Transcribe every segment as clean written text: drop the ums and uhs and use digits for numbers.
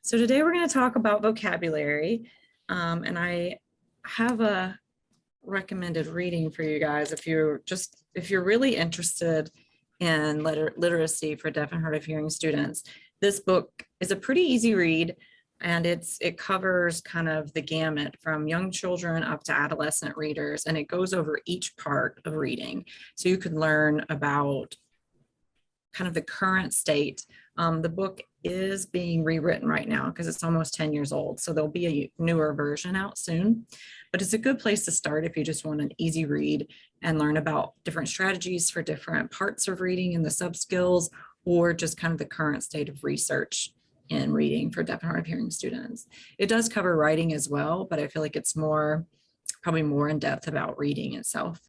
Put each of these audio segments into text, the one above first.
So today we're going to talk about vocabulary, and I have a recommended reading for you guys if you're really interested in literacy for deaf and hard of hearing students. This book is a pretty easy read, and it covers kind of the gamut from young children up to adolescent readers, and it goes over each part of reading. So you can learn about kind of the current state. The book is being rewritten right now because it's almost 10 years old. So there'll be a newer version out soon, but it's a good place to start if you just want an easy read and learn about different strategies for different parts of reading and the subskills, or just kind of the current state of research in reading for deaf and hard of hearing students. It does cover writing as well, but I feel like it's probably more in depth about reading itself.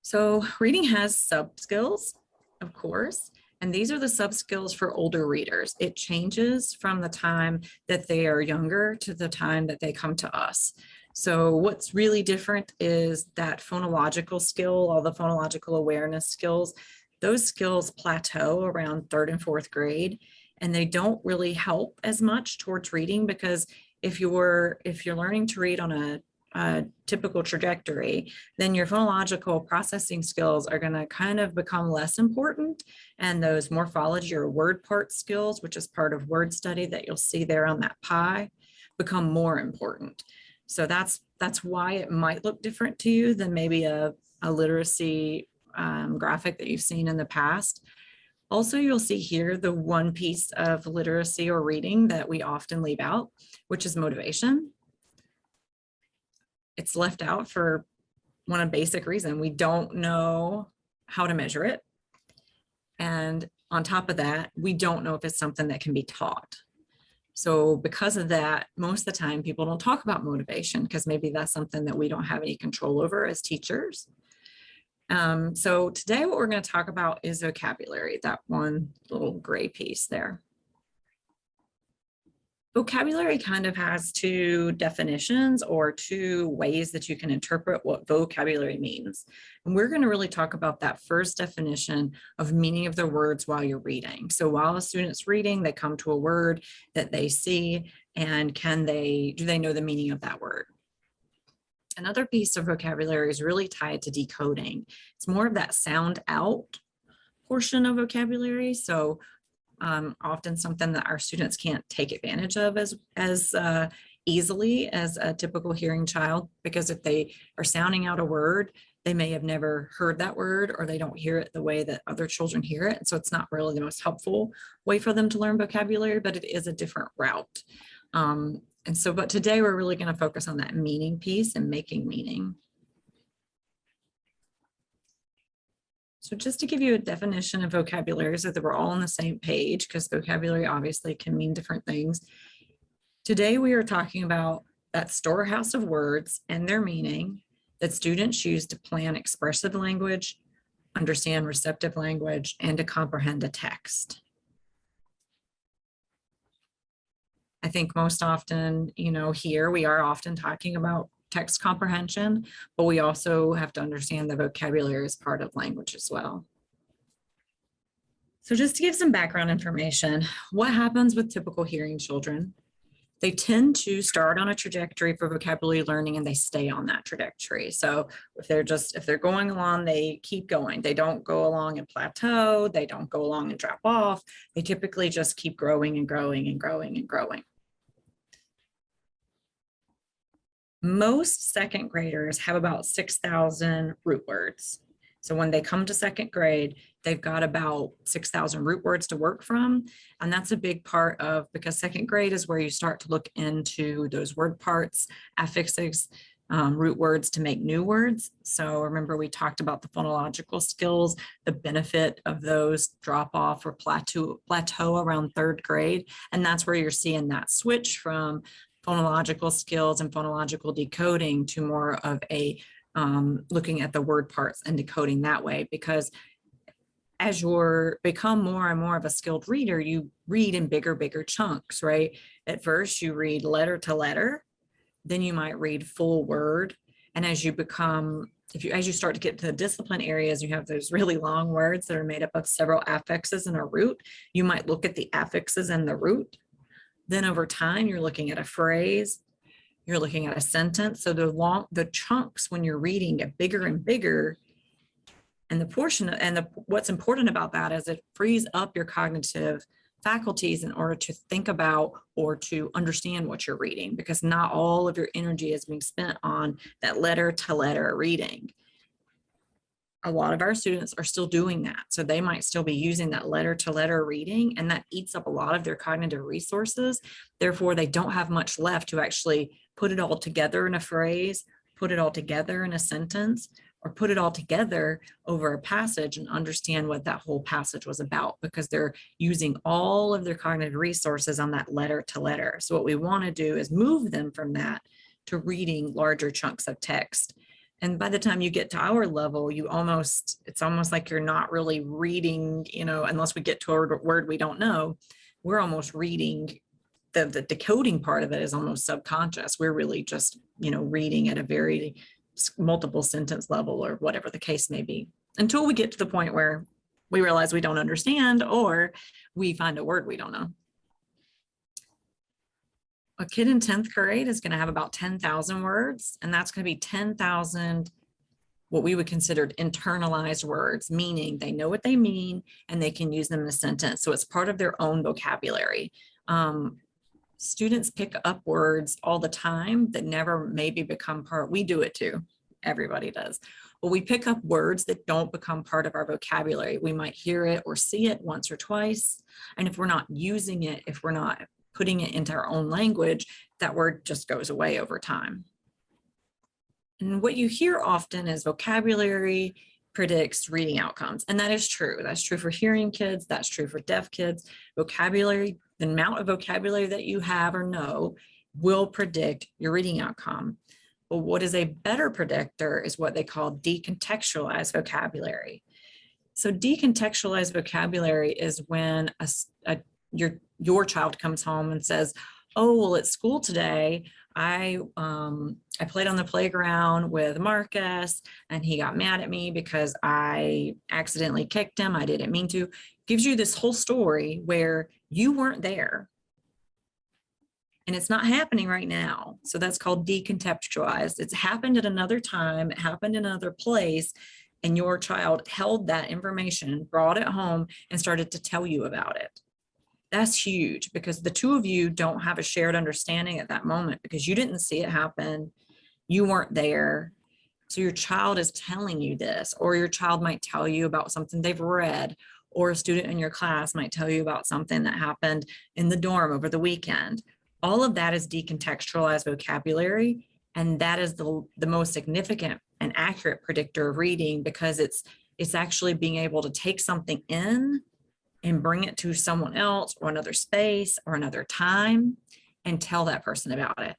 So reading has subskills, of course, and these are the subskills for older readers. It changes from the time that they are younger to the time that they come to us. So what's really different is that phonological skill, all the phonological awareness skills, those skills plateau around 3rd and 4th grade, and they don't really help as much towards reading, because if you're learning to read on a typical trajectory, then your phonological processing skills are going to kind of become less important, and those morphology or word part skills, which is part of word study that you'll see there on that pie, become more important. So that's why it might look different to you than maybe a literacy graphic that you've seen in the past. Also, you'll see here the one piece of literacy or reading that we often leave out, which is motivation. It's left out for one basic reason. We don't know how to measure it. And on top of that, we don't know if it's something that can be taught. So because of that, most of the time people don't talk about motivation, because maybe that's something that we don't have any control over as teachers. So today what we're going to talk about is vocabulary, that one little gray piece there. Vocabulary kind of has two definitions, or two ways that you can interpret what vocabulary means. And we're going to really talk about that first definition of meaning of the words while you're reading. So while a student's reading, they come to a word that they see, and do they know the meaning of that word? Another piece of vocabulary is really tied to decoding. It's more of that sound out portion of vocabulary. So often something that our students can't take advantage of as easily as a typical hearing child, because if they are sounding out a word, they may have never heard that word, or they don't hear it the way that other children hear it. And so it's not really the most helpful way for them to learn vocabulary, but it is a different route. But today we're really going to focus on that meaning piece and making meaning. So just to give you a definition of vocabulary so that we're all on the same page, because vocabulary obviously can mean different things. Today we are talking about that storehouse of words and their meaning that students use to plan expressive language, understand receptive language, and to comprehend a text. I think most often, here we are often talking about text comprehension, but we also have to understand the vocabulary as part of language as well. So just to give some background information, what happens with typical hearing children? They tend to start on a trajectory for vocabulary learning, and they stay on that trajectory. So if they're going along, they keep going. They don't go along and plateau. They don't go along and drop off. They typically just keep growing and growing and growing and growing. Most second graders have about 6,000 root words. So when they come to second grade, they've got about 6,000 root words to work from. And that's a big part of, because second grade is where you start to look into those word parts, affixes, root words to make new words. So remember, we talked about the phonological skills, the benefit of those drop off or plateau around 3rd grade. And that's where you're seeing that switch from phonological skills and phonological decoding to more of a looking at the word parts and decoding that way. Because as you become more and more of a skilled reader, you read in bigger chunks, right? At first you read letter to letter, then you might read full word. And as you start to get to the discipline areas, you have those really long words that are made up of several affixes and a root. You might look at the affixes and the root. Then over time, you're looking at a phrase, you're looking at a sentence. So the chunks when you're reading get bigger and bigger. And what's important about that is it frees up your cognitive faculties in order to think about or to understand what you're reading, because not all of your energy is being spent on that letter to letter reading. A lot of our students are still doing that. So they might still be using that letter to letter reading, and that eats up a lot of their cognitive resources. Therefore, they don't have much left to actually put it all together in a phrase, put it all together in a sentence, or put it all together over a passage and understand what that whole passage was about, because they're using all of their cognitive resources on that letter to letter. So what we want to do is move them from that to reading larger chunks of text. And by the time you get to our level, it's almost like you're not really reading, unless we get to a word we don't know, we're almost reading. The decoding part of it is almost subconscious. We're really just, reading at a very multiple sentence level or whatever the case may be, until we get to the point where we realize we don't understand or we find a word we don't know. A kid in 10th grade is going to have about 10,000 words, and that's going to be 10,000 what we would consider internalized words, meaning they know what they mean and they can use them in a sentence. So it's part of their own vocabulary. Students pick up words all the time that never maybe become part. We do it too. Everybody does. But we pick up words that don't become part of our vocabulary. We might hear it or see it once or twice. And if we're not using it, if we're not putting it into our own language, that word just goes away over time. And what you hear often is vocabulary predicts reading outcomes. And that is true. That's true for hearing kids. That's true for deaf kids. Vocabulary, the amount of vocabulary that you have or know will predict your reading outcome. But what is a better predictor is what they call decontextualized vocabulary. So decontextualized vocabulary is when your child comes home and says, oh, well, at school today, I played on the playground with Marcus and he got mad at me because I accidentally kicked him. I didn't mean to. Gives you this whole story where you weren't there. And it's not happening right now. So that's called decontextualized. It's happened at another time. It happened in another place. And your child held that information, brought it home, and started to tell you about it. That's huge, because the two of you don't have a shared understanding at that moment because you didn't see it happen. You weren't there. So your child is telling you this, or your child might tell you about something they've read, or a student in your class might tell you about something that happened in the dorm over the weekend. All of that is decontextualized vocabulary. And that is the most significant and accurate predictor of reading, because it's actually being able to take something in and bring it to someone else or another space or another time and tell that person about it.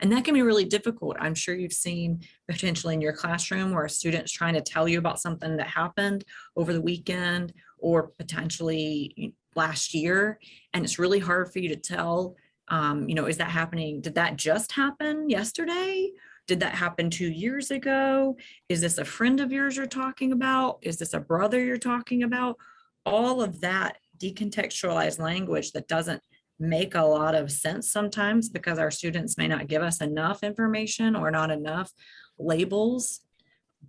And that can be really difficult. I'm sure you've seen potentially in your classroom where a student's trying to tell you about something that happened over the weekend or potentially last year. And it's really hard for you to tell, is that happening? Did that just happen yesterday? Did that happen 2 years ago? Is this a friend of yours you're talking about? Is this a brother you're talking about? All of that decontextualized language that doesn't make a lot of sense sometimes because our students may not give us enough information or not enough labels.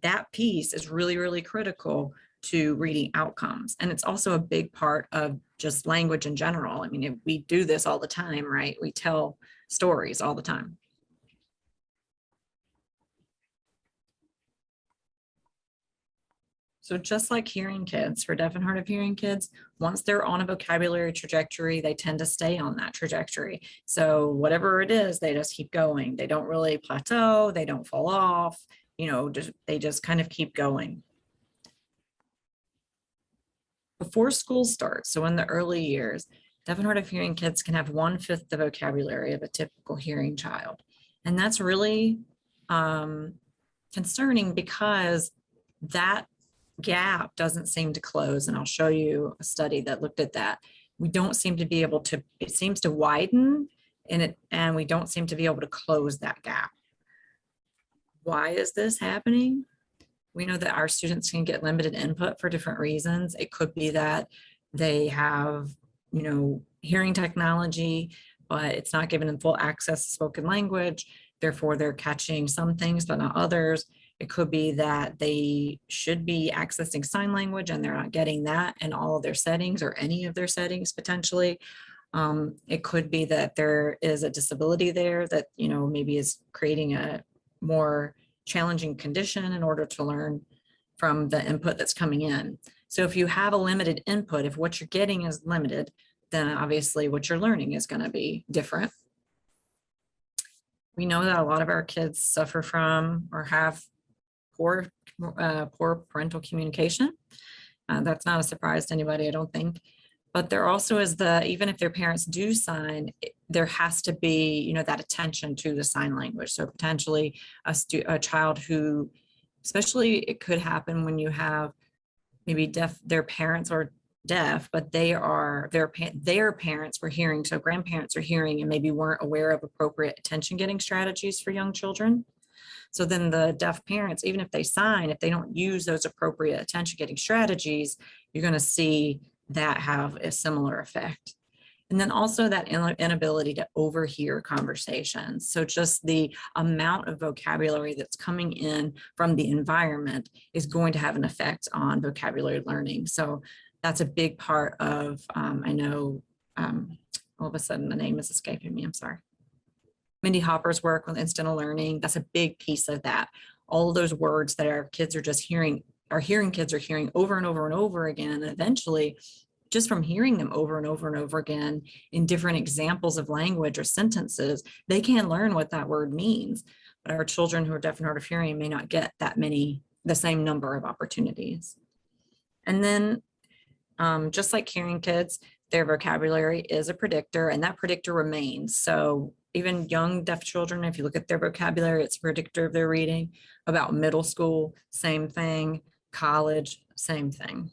That piece is really, really critical to reading outcomes. And it's also a big part of just language in general. I mean, we do this all the time, right? We tell stories all the time. So just like hearing kids, for deaf and hard of hearing kids, once they're on a vocabulary trajectory, they tend to stay on that trajectory. So whatever it is, they just keep going. They don't really plateau. They don't fall off. They just kind of keep going. Before school starts, so in the early years, deaf and hard of hearing kids can have 1/5 the vocabulary of a typical hearing child. And that's really concerning because that gap doesn't seem to close. And I'll show you a study that looked at that. We don't seem to be able to, it seems to widen and we don't seem to be able to close that gap. Why is this happening? We know that our students can get limited input for different reasons. It could be that they have, hearing technology, but it's not giving them full access to spoken language. Therefore, they're catching some things, but not others. It could be that they should be accessing sign language and they're not getting that in all of their settings or any of their settings potentially. It could be that there is a disability there that, maybe is creating a more challenging condition in order to learn from the input that's coming in. So if you have a limited input, if what you're getting is limited, then obviously what you're learning is going to be different. We know that a lot of our kids suffer from or have poor parental communication. That's not a surprise to anybody, I don't think. But there also is even if their parents do sign, there has to be, that attention to the sign language. So potentially a child who, especially it could happen when you have maybe their parents are deaf, but their parents were hearing, so grandparents are hearing and maybe weren't aware of appropriate attention getting strategies for young children. So then the deaf parents, even if they sign, if they don't use those appropriate attention getting strategies, you're going to see that have a similar effect. And then also that inability to overhear conversations. So just the amount of vocabulary that's coming in from the environment is going to have an effect on vocabulary learning. So that's a big part of, I know, all of a sudden the name is escaping me, I'm sorry. Mindy Hopper's work with incidental learning, that's a big piece of that. All of those words that our kids are just hearing, kids are hearing over and over and over again, and eventually just from hearing them over and over and over again in different examples of language or sentences, they can learn what that word means. But our children who are deaf and hard of hearing may not get the same number of opportunities. And then just like hearing kids, their vocabulary is a predictor, and that predictor remains. So even young deaf children, if you look at their vocabulary, it's a predictor of their reading. About middle school, same thing. College, same thing.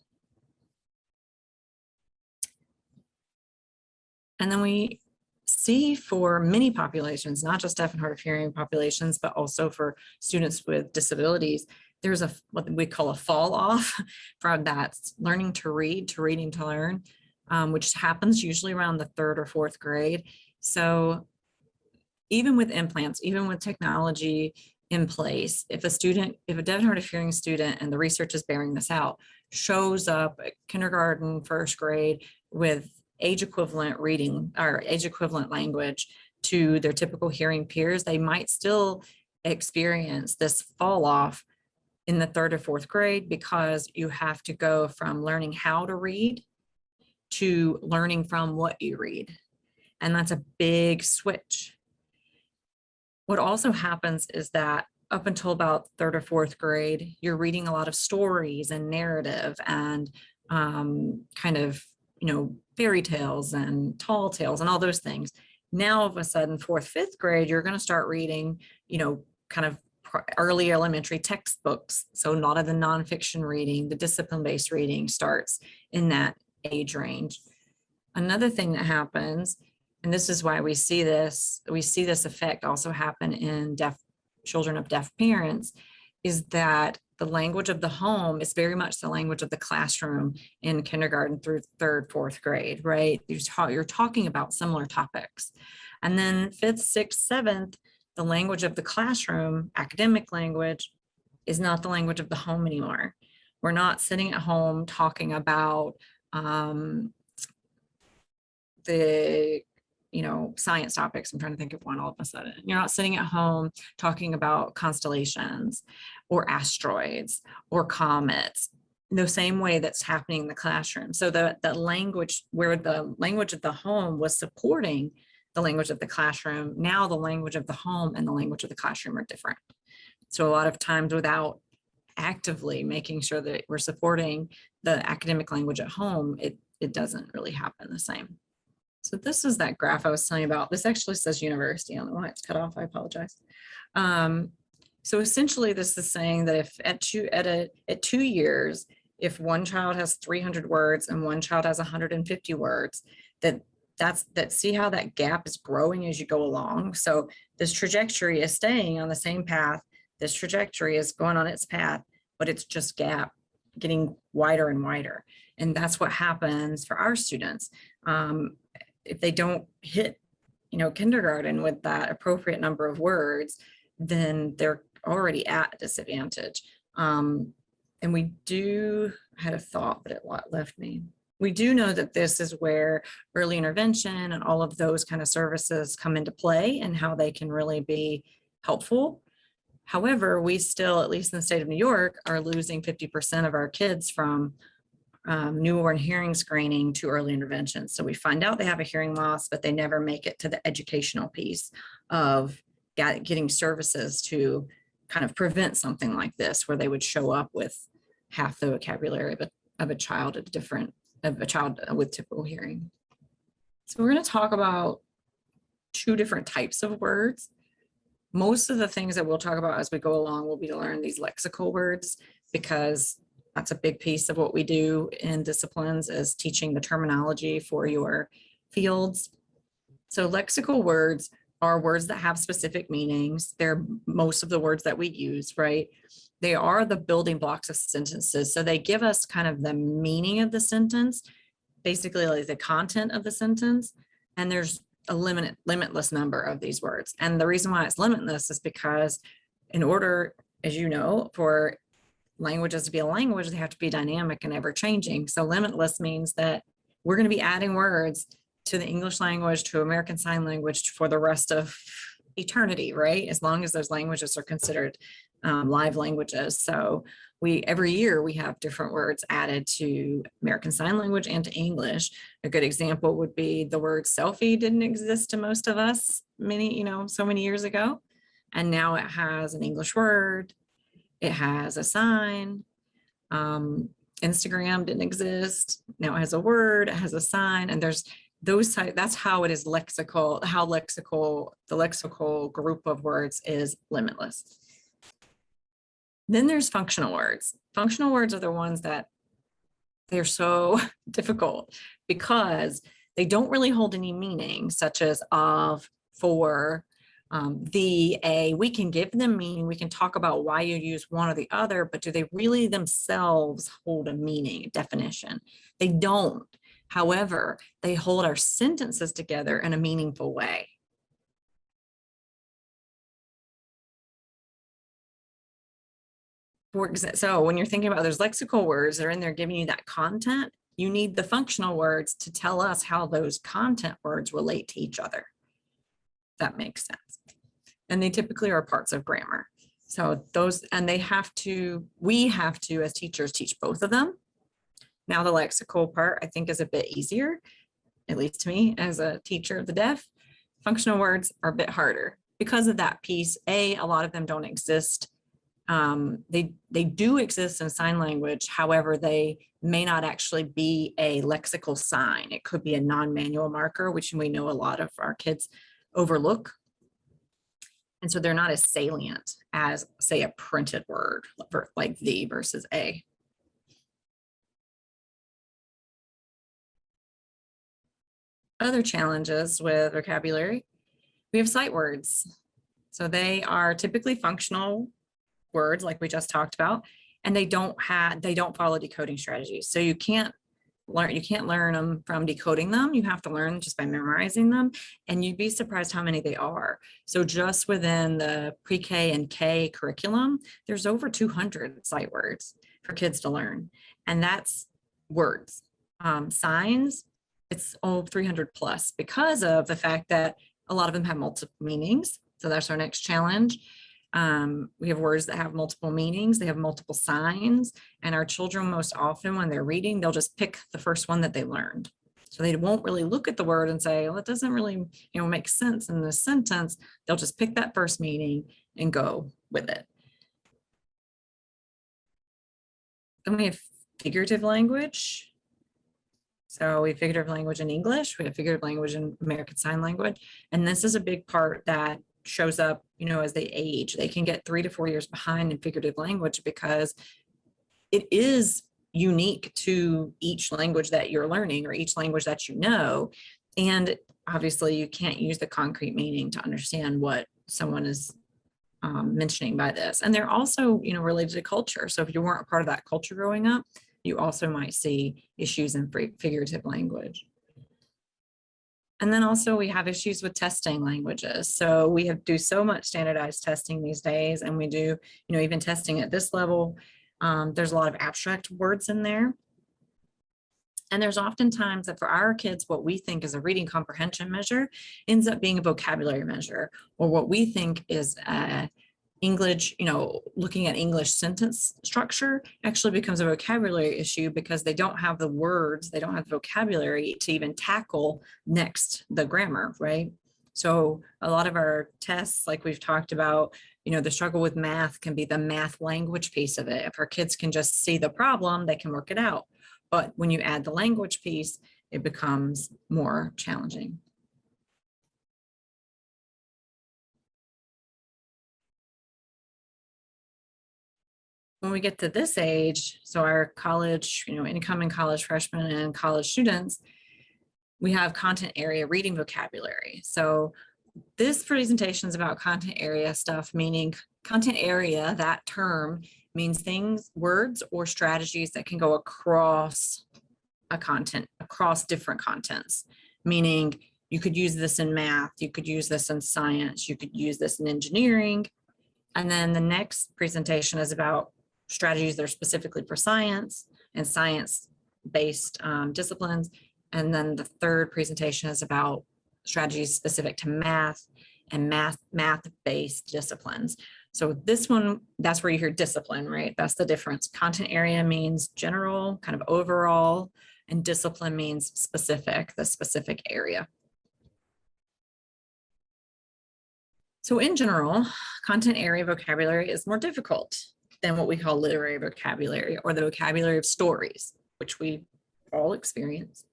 And then we see for many populations, not just deaf and hard of hearing populations, but also for students with disabilities, there's what we call a fall off from that learning to read to reading to learn, which happens usually around the 3rd or 4th grade. So even with implants, even with technology in place, if a deaf and hard of hearing student, and the research is bearing this out, shows up at kindergarten, 1st grade with age equivalent reading or age equivalent language to their typical hearing peers, they might still experience this fall off in the 3rd or 4th grade, because you have to go from learning how to read to learning from what you read. And that's a big switch. What also happens is that up until about 3rd or 4th grade, you're reading a lot of stories and narrative and kind of, fairy tales and tall tales and all those things. Now, all of a sudden, 4th, 5th grade, you're going to start reading, kind of early elementary textbooks. So a lot of the nonfiction reading, the discipline-based reading starts in that age range. Another thing that happens, and this is why we see this effect also happen in children of deaf parents, is that the language of the home is very much the language of the classroom in kindergarten through 3rd, 4th grade, right? You're talking about similar topics. And then 5th, 6th, 7th, the language of the classroom, academic language, is not the language of the home anymore. We're not sitting at home talking about the science topics. I'm trying to think of one all of a sudden. You're not sitting at home talking about constellations or asteroids or comets the same way that's happening in the classroom. So the language, where the language of the home was supporting the language of the classroom, now the language of the home and the language of the classroom are different. So a lot of times, without actively making sure that we're supporting the academic language at home, it doesn't really happen the same. So this is that graph I was telling you about. This actually says university. I don't know why it's cut off. I apologize. So essentially, this is saying that if at 2 years, if one child has 300 words and one child has 150 words, see how that gap is growing as you go along. So this trajectory is staying on the same path. This trajectory is going on its path, but it's just getting wider and wider. And that's what happens for our students. if they don't hit, kindergarten with that appropriate number of words, then they're already at a disadvantage. And we do, I had a thought, but it left me. We do know that this is where early intervention and all of those kind of services come into play and how they can really be helpful. However, we still, at least in the state of New York, are losing 50% of our kids from newborn hearing screening to early intervention. So we find out they have a hearing loss, but they never make it to the educational piece of getting services to kind of prevent something like this, where they would show up with half the vocabulary of a child with typical hearing. So we're going to talk about two different types of words. Most of the things that we'll talk about as we go along will be to learn these lexical words, because that's a big piece of what we do in disciplines, is teaching the terminology for your fields. So lexical words are words that have specific meanings. They're most of the words that we use, right? They are the building blocks of sentences. So they give us kind of the meaning of the sentence, basically like the content of the sentence. And there's a limitless number of these words. And the reason why it's limitless is because in order, as you know, for languages to be a language, they have to be dynamic and ever changing. So limitless means that we're going to be adding words to the English language, to American Sign Language for the rest of eternity, right? As long as those languages are considered live languages. So every year we have different words added to American Sign Language and to English. A good example would be the word selfie didn't exist to most of us so many years ago. And now it has an English word. It has a sign. Instagram didn't exist. Now it has a word, it has a sign, and there's those types. That's how it is lexical, the lexical group of words is limitless. Then there's functional words. Functional words are the ones that they're so difficult because they don't really hold any meaning, such as of, for, the, a. We can give them meaning. We can talk about why you use one or the other, but do they really themselves hold a meaning, a definition? They don't. However, they hold our sentences together in a meaningful way. So when you're thinking about those lexical words that are in there giving you that content, you need the functional words to tell us how those content words relate to each other. That makes sense. And they typically are parts of grammar. So those, and we have to, as teachers, teach both of them. Now the lexical part, I think, is a bit easier, at least to me as a teacher of the deaf. Functional words are a bit harder because of that piece. A lot of them don't exist. They do exist in sign language. However, they may not actually be a lexical sign. It could be a non-manual marker, which we know a lot of our kids overlook. And so they're not as salient as, say, a printed word like the versus a. Other challenges with vocabulary, we have sight words. So they are typically functional words like we just talked about, and they don't follow decoding strategies. So you can't learn them from decoding them. You have to learn just by memorizing them, and you'd be surprised how many they are. So just within the pre-K and K curriculum, there's over 200 sight words for kids to learn, and that's words. Signs, it's 300 plus, because of the fact that a lot of them have multiple meanings. So that's our next challenge. We have words that have multiple meanings, they have multiple signs, and our children most often when they're reading, they'll just pick the first one that they learned. So they won't really look at the word and say, well, it doesn't really make sense in this sentence. They'll just pick that first meaning and go with it. Then we have figurative language. So we have figurative language in English, we have figurative language in American Sign Language, and this is a big part that shows up, as they age. They can get 3 to 4 years behind in figurative language because it is unique to each language that you're learning or each language that you know. And obviously you can't use the concrete meaning to understand what someone is mentioning by this. And they're also, related to culture. So if you weren't a part of that culture growing up, you also might see issues in figurative language. And then also we have issues with testing languages. So we do so much standardized testing these days, and we do, even testing at this level. There's a lot of abstract words in there. And there's oftentimes that for our kids, what we think is a reading comprehension measure ends up being a vocabulary measure, or what we think is English, looking at English sentence structure actually becomes a vocabulary issue because they don't have the words, they don't have the vocabulary to even tackle next the grammar, right? So a lot of our tests, like we've talked about, the struggle with math can be the math language piece of it. If our kids can just see the problem, they can work it out. But when you add the language piece, it becomes more challenging. When we get to this age, so our college, incoming college freshmen and college students, we have content area reading vocabulary. So this presentation is about content area stuff, meaning content area, that term means things, words, or strategies that can go across a content, across different contents, meaning you could use this in math, you could use this in science, you could use this in engineering. And then the next presentation is about strategies that are specifically for science and science-based disciplines. And then the third presentation is about strategies specific to math and math-based disciplines. So this one, that's where you hear discipline, right? That's the difference. Content area means general, kind of overall, and discipline means specific, the specific area. So in general, content area vocabulary is more difficult than what we call literary vocabulary, or the vocabulary of stories, which we all experience.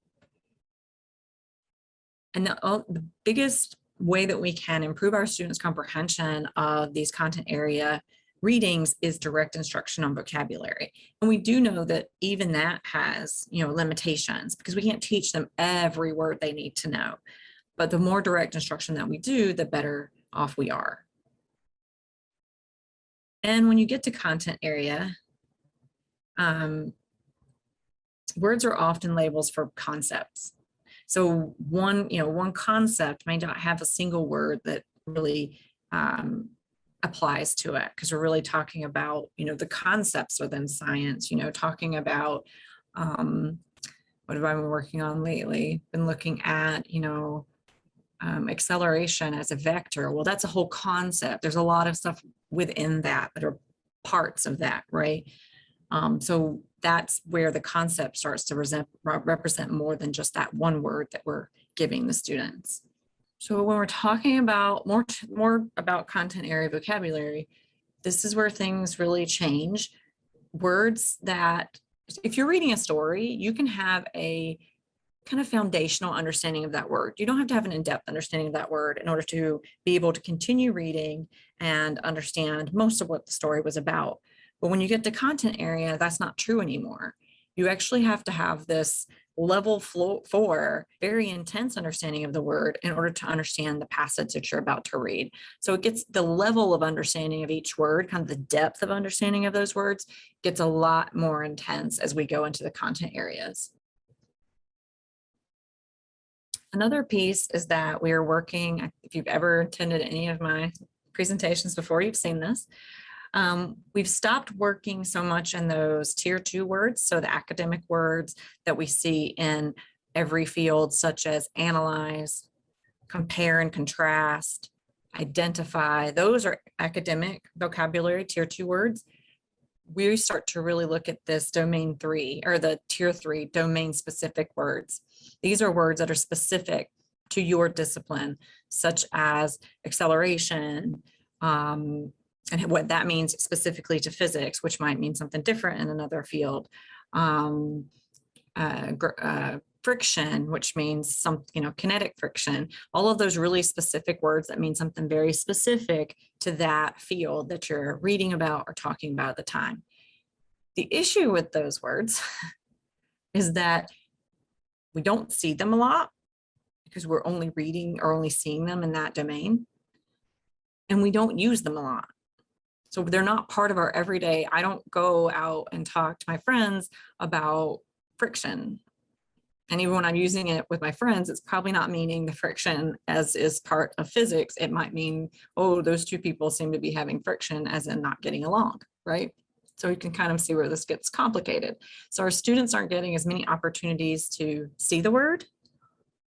And the biggest way that we can improve our students' comprehension of these content area readings is direct instruction on vocabulary. And we do know that even that has, limitations, because we can't teach them every word they need to know. But the more direct instruction that we do, the better off we are. And when you get to content area, words are often labels for concepts. So one concept may not have a single word that really applies to it, because we're really talking about, the concepts within science, talking about what have I been working on lately? Been looking at, acceleration as a vector. Well, that's a whole concept. There's a lot of stuff within that are parts of that, right? So that's where the concept starts to represent more than just that one word that we're giving the students. So when we're talking about more about content area vocabulary, this is where things really change. Words that, if you're reading a story, you can have a kind of foundational understanding of that word. You don't have to have an in-depth understanding of that word in order to be able to continue reading and understand most of what the story was about. But when you get to content area, that's not true anymore. You actually have to have this level 4, very intense understanding of the word in order to understand the passage that you're about to read. So it gets the level of understanding of each word, kind of the depth of understanding of those words gets a lot more intense as we go into the content areas. Another piece is that we are working, if you've ever attended any of my presentations before, you've seen this. We've stopped working so much in those tier 2 words, so the academic words that we see in every field, such as analyze, compare and contrast, identify. Those are academic vocabulary, tier 2 words. We start to really look at this domain 3, or the tier 3 domain specific words. These are words that are specific to your discipline, such as acceleration, and what that means specifically to physics, which might mean something different in another field. Friction, which means some, kinetic friction, all of those really specific words that mean something very specific to that field that you're reading about or talking about at the time. The issue with those words is that we don't see them a lot because we're only reading or only seeing them in that domain, and we don't use them a lot. So they're not part of our everyday. I don't go out and talk to my friends about friction And even when I'm using it with my friends, it's probably not meaning the friction as is part of physics. It might mean, oh, those two people seem to be having friction as in not getting along, right? So you can kind of see where this gets complicated. So our students aren't getting as many opportunities to see the word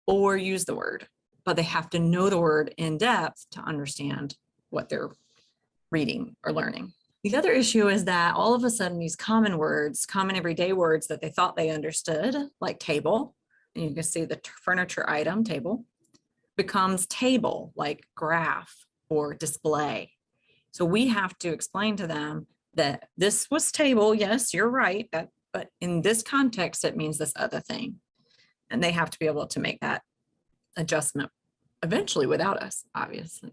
or use the word, but they have to know the word in depth to understand what they're reading or learning. The other issue is that all of a sudden these common words, common everyday words that they thought they understood, like table, and you can see the furniture item table, becomes table, like graph or display. So we have to explain to them that this was table, yes, you're right, but in this context, it means this other thing. And they have to be able to make that adjustment eventually without us, obviously.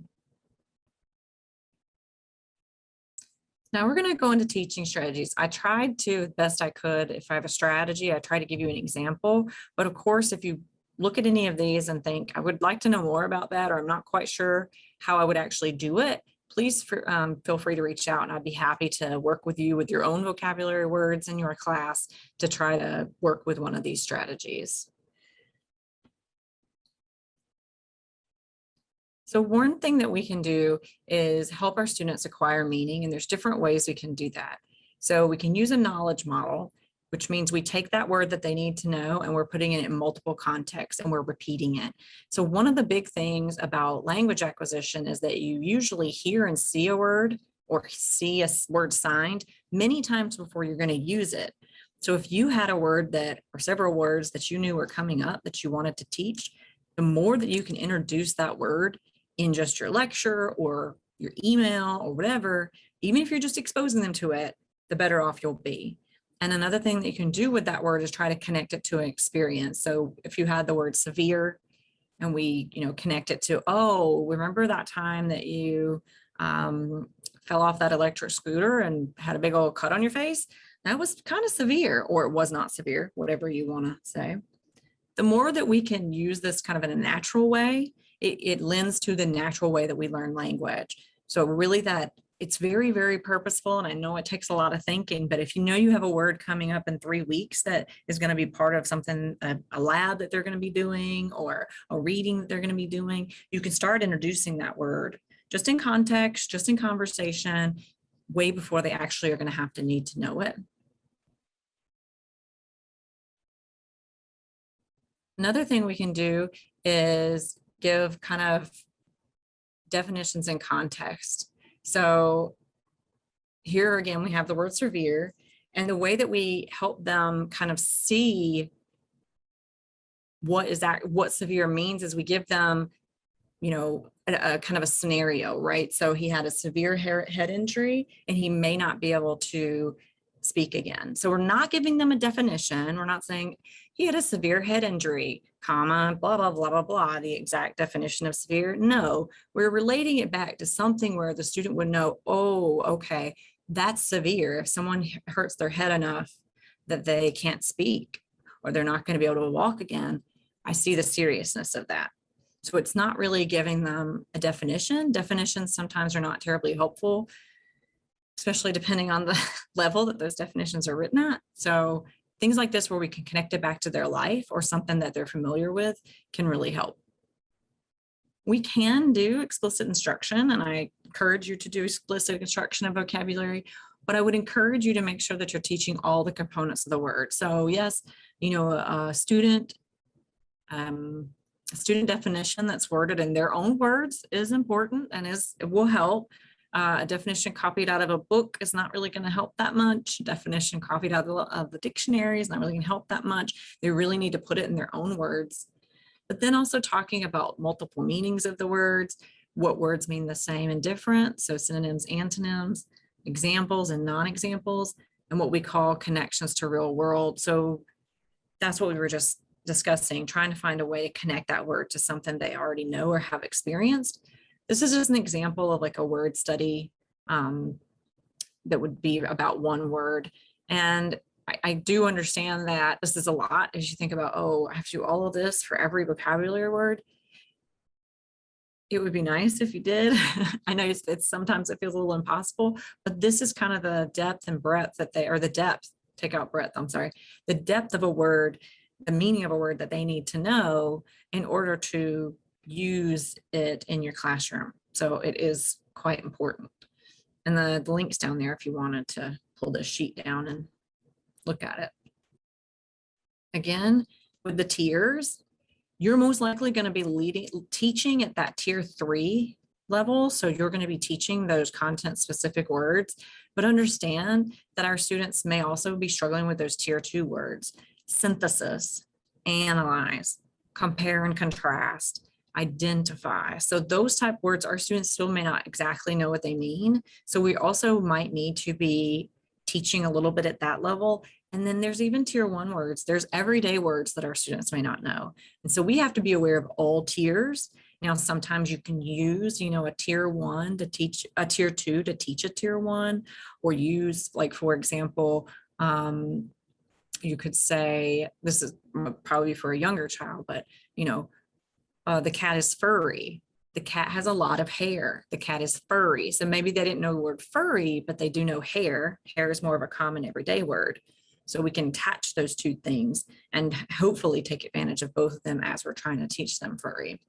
Now we're going to go into teaching strategies. I tried to, the best I could, if I have a strategy, I try to give you an example. But of course, if you look at any of these and think, I would like to know more about that, or I'm not quite sure how I would actually do it, please feel free to reach out and I'd be happy to work with you with your own vocabulary words in your class to try to work with one of these strategies. So one thing that we can do is help our students acquire meaning, and there's different ways we can do that. So we can use a knowledge model, which means we take that word that they need to know and we're putting it in multiple contexts and we're repeating it. So one of the big things about language acquisition is that you usually hear and see a word or see a word signed many times before you're going to use it. So if you had a word that, or several words that you knew were coming up that you wanted to teach, the more that you can introduce that word in just your lecture or your email or whatever, even if you're just exposing them to it, the better off you'll be. And another thing that you can do with that word is try to connect it to an experience. So if you had the word severe and we, connect it to, oh, remember that time that you fell off that electric scooter and had a big old cut on your face? That was kind of severe, or it was not severe, whatever you want to say. The more that we can use this kind of in a natural way, it lends to the natural way that we learn language. So really that it's very, very purposeful. And I know it takes a lot of thinking, but if you know you have a word coming up in 3 weeks that is going to be part of something, a lab that they're going to be doing or a reading that they're going to be doing, you can start introducing that word just in context, just in conversation, way before they actually are going to have to need to know it. Another thing we can do is give kind of definitions in context. So here again, we have the word severe, and the way that we help them kind of see what severe means is we give them, a kind of a scenario, right? So he had a severe head injury and he may not be able to speak again. So we're not giving them a definition. We're not saying he had a severe head injury, comma, blah, blah, blah, blah, blah, the exact definition of severe. No, we're relating it back to something where the student would know, oh, okay, that's severe. If someone hurts their head enough that they can't speak or they're not going to be able to walk again, I see the seriousness of that. So it's not really giving them a definition. Definitions sometimes are not terribly helpful, especially depending on the level that those definitions are written at. So things like this where we can connect it back to their life or something that they're familiar with can really help. We can do explicit instruction, and I encourage you to do explicit instruction of vocabulary, but I would encourage you to make sure that you're teaching all the components of the word. So yes, a student definition that's worded in their own words is important and it will help. A definition copied out of a book is not really going to help that much. A definition copied out of the dictionary is not really going to help that much. They really need to put it in their own words. But then also talking about multiple meanings of the words, what words mean the same and different. So synonyms, antonyms, examples and non-examples, and what we call connections to real world. So that's what we were just discussing, trying to find a way to connect that word to something they already know or have experienced. This is just an example of like a word study that would be about one word. And I do understand that this is a lot as you think about, oh, I have to do all of this for every vocabulary word. It would be nice if you did. I know it's sometimes it feels a little impossible, but this is kind of the depth and breadth that the depth, take out breadth, I'm sorry, the depth of a word the meaning of a word that they need to know in order to use it in your classroom. So it is quite important. And the link's down there if you wanted to pull this sheet down and look at it. Again, with the tiers, you're most likely going to be teaching at that tier 3 level. So you're going to be teaching those content specific words, but understand that our students may also be struggling with those tier 2 words: synthesis, analyze, compare and contrast, identify. So those type words, our students still may not exactly know what they mean. So we also might need to be teaching a little bit at that level. And then there's even tier 1 words. There's everyday words that our students may not know. And so we have to be aware of all tiers. Now, sometimes you can use, a tier 1 to teach a tier 2 to teach a tier 1, or use, like, for example, you could say, this is probably for a younger child, but, the cat is furry. The cat has a lot of hair. The cat is furry. So maybe they didn't know the word furry, but they do know hair. Hair is more of a common everyday word. So we can attach those two things and hopefully take advantage of both of them as we're trying to teach them furry.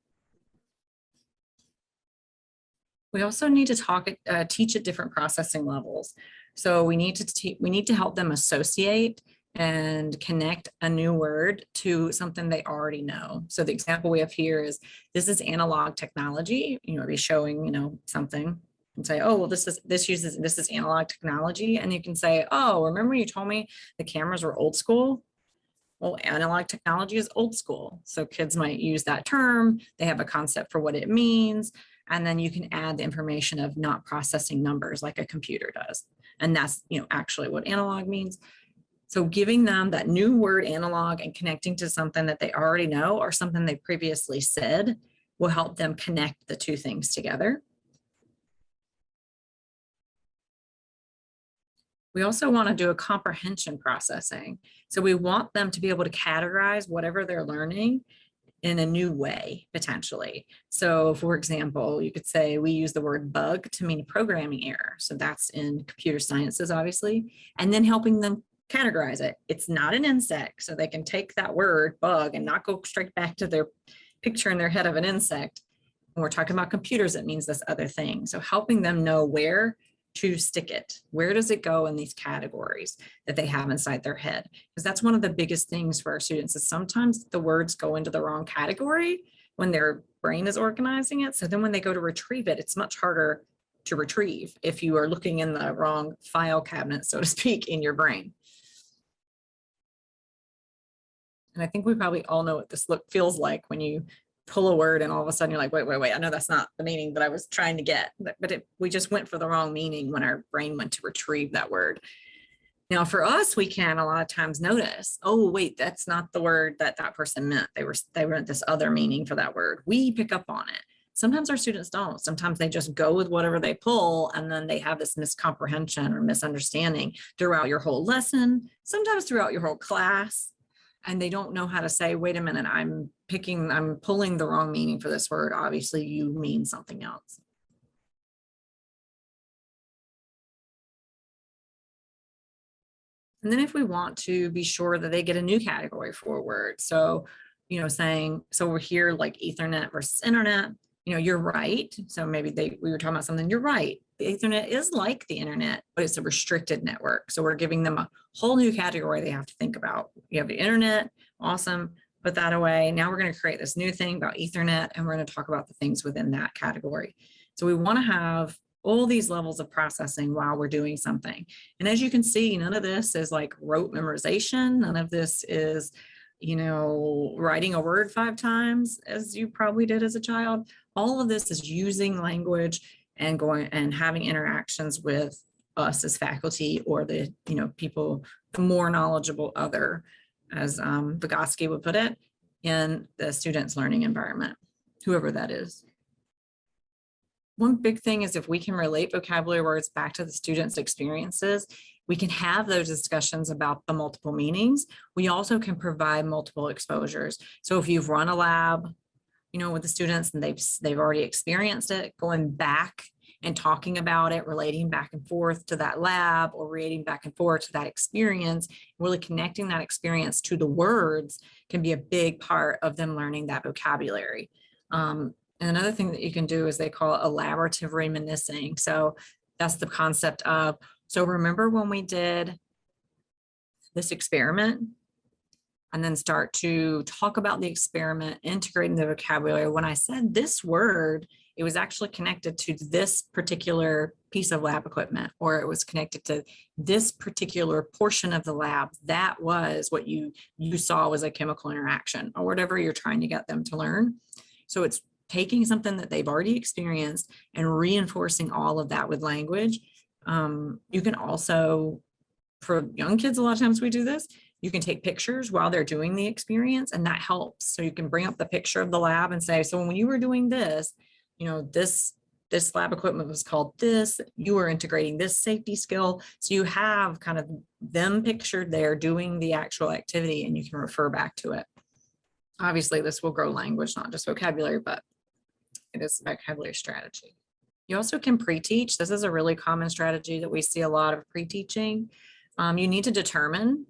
We also need to teach at different processing levels. So we need to help them associate and connect a new word to something they already know. So the example we have here is, this is analog technology. Be showing, something and say, oh, well, this is analog technology. And you can say, oh, remember you told me the cameras were old school? Well, analog technology is old school. So kids might use that term. They have a concept for what it means. And then you can add the information of not processing numbers like a computer does. And that's, actually what analog means. So giving them that new word analog and connecting to something that they already know or something they previously said will help them connect the two things together. We also want to do a comprehension processing. So we want them to be able to categorize whatever they're learning in a new way, potentially. So for example, you could say we use the word bug to mean programming error. So that's in computer sciences, obviously, and then helping them categorize it. It's not an insect, so they can take that word bug and not go straight back to their picture in their head of an insect. When we're talking about computers, it means this other thing. So helping them know where to stick it. Where does it go in these categories that they have inside their head? Because that's one of the biggest things for our students, is sometimes the words go into the wrong category when their brain is organizing it. So then when they go to retrieve it, it's much harder to retrieve if you are looking in the wrong file cabinet, so to speak, in your brain. And I think we probably all know what this feels like when you pull a word and all of a sudden you're like, wait, I know that's not the meaning that I was trying to get, but we just went for the wrong meaning when our brain went to retrieve that word. Now for us, we can a lot of times notice, oh, wait, that's not the word that person meant. They meant this other meaning for that word. We pick up on it. Sometimes our students don't. Sometimes they just go with whatever they pull, and then they have this miscomprehension or misunderstanding throughout your whole lesson, sometimes throughout your whole class. And they don't know how to say, wait a minute, I'm pulling the wrong meaning for this word. Obviously, you mean something else. And then if we want to be sure that they get a new category for a word. So, saying, so we're here like Ethernet versus internet, you're right. So maybe we were talking about something, you're right. The Ethernet is like the internet, but it's a restricted network. So we're giving them a whole new category they have to think about. You have the internet, awesome, put that away. Now we're going to create this new thing about Ethernet, and we're going to talk about the things within that category. So we want to have all these levels of processing while we're doing something. And as you can see, none of this is like rote memorization. None of this is, writing a word 5 times as you probably did as a child. All of this is using language and going and having interactions with us as faculty, or the, people, the more knowledgeable other, as Vygotsky would put it, in the student's learning environment, whoever that is. One big thing is if we can relate vocabulary words back to the students' experiences, we can have those discussions about the multiple meanings. We also can provide multiple exposures. So if you've run a lab, with the students and they've already experienced it, going back and talking about it, relating back and forth to that lab or relating back and forth to that experience, really connecting that experience to the words can be a big part of them learning that vocabulary. And another thing that you can do is they call it elaborative reminiscing. So that's the concept of, so remember when we did this experiment, and then start to talk about the experiment, integrating the vocabulary. When I said this word, it was actually connected to this particular piece of lab equipment, or it was connected to this particular portion of the lab. That was what you saw was a chemical interaction, or whatever you're trying to get them to learn. So it's taking something that they've already experienced and reinforcing all of that with language. You can also, for young kids, a lot of times we do this, you can take pictures while they're doing the experience, and that helps. So you can bring up the picture of the lab and say, so when you were doing this, you know, this lab equipment was called this, you were integrating this safety skill. So you have kind of them pictured there doing the actual activity, and you can refer back to it. Obviously, this will grow language, not just vocabulary, but it is a vocabulary strategy. You also can pre-teach. This is a really common strategy that we see a lot of pre-teaching. You need to determine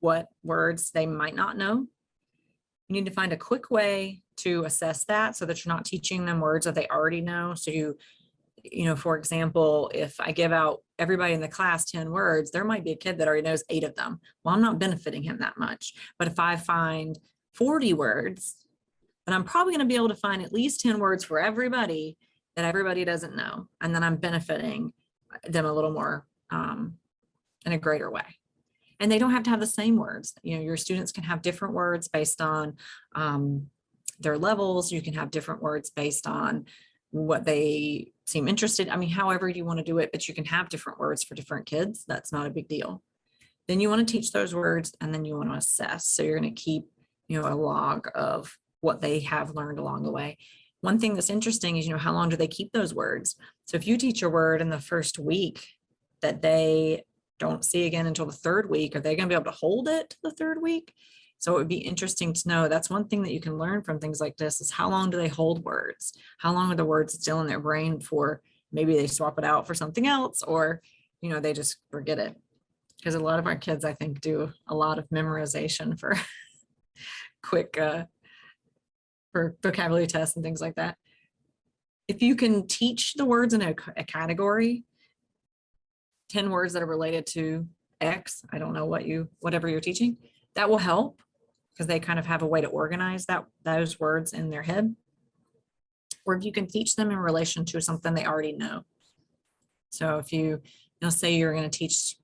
what words they might not know. You need to find a quick way to assess that so that you're not teaching them words that they already know. So you know, for example, if I give out everybody in the class 10 words, there might be a kid that already knows 8 of them. Well, I'm not benefiting him that much. But if I find 40 words, then I'm probably going to be able to find at least 10 words for everybody that everybody doesn't know. And then I'm benefiting them a little more in a greater way. And they don't have to have the same words. You know, your students can have different words based on their levels. You can have different words based on what they seem interested. I mean, however you want to do it, but you can have different words for different kids. That's not a big deal. Then you want to teach those words, and then you want to assess. So you're going to keep, you know, a log of what they have learned along the way. One thing that's interesting is, you know, how long do they keep those words? So if you teach a word in the first week that they don't see again until the third week, are they going to be able to hold it to the third week? So it would be interesting to know. That's one thing that you can learn from things like this, is how long do they hold words? How long are the words still in their brain before maybe they swap it out for something else, or, you know, they just forget it? Because a lot of our kids, I think, do a lot of memorization for quick for vocabulary tests and things like that. If you can teach the words in a category, 10 words that are related to X, I don't know whatever you're teaching, that will help, because they kind of have a way to organize those words in their head. Or if you can teach them in relation to something they already know. So if you say you're going to teach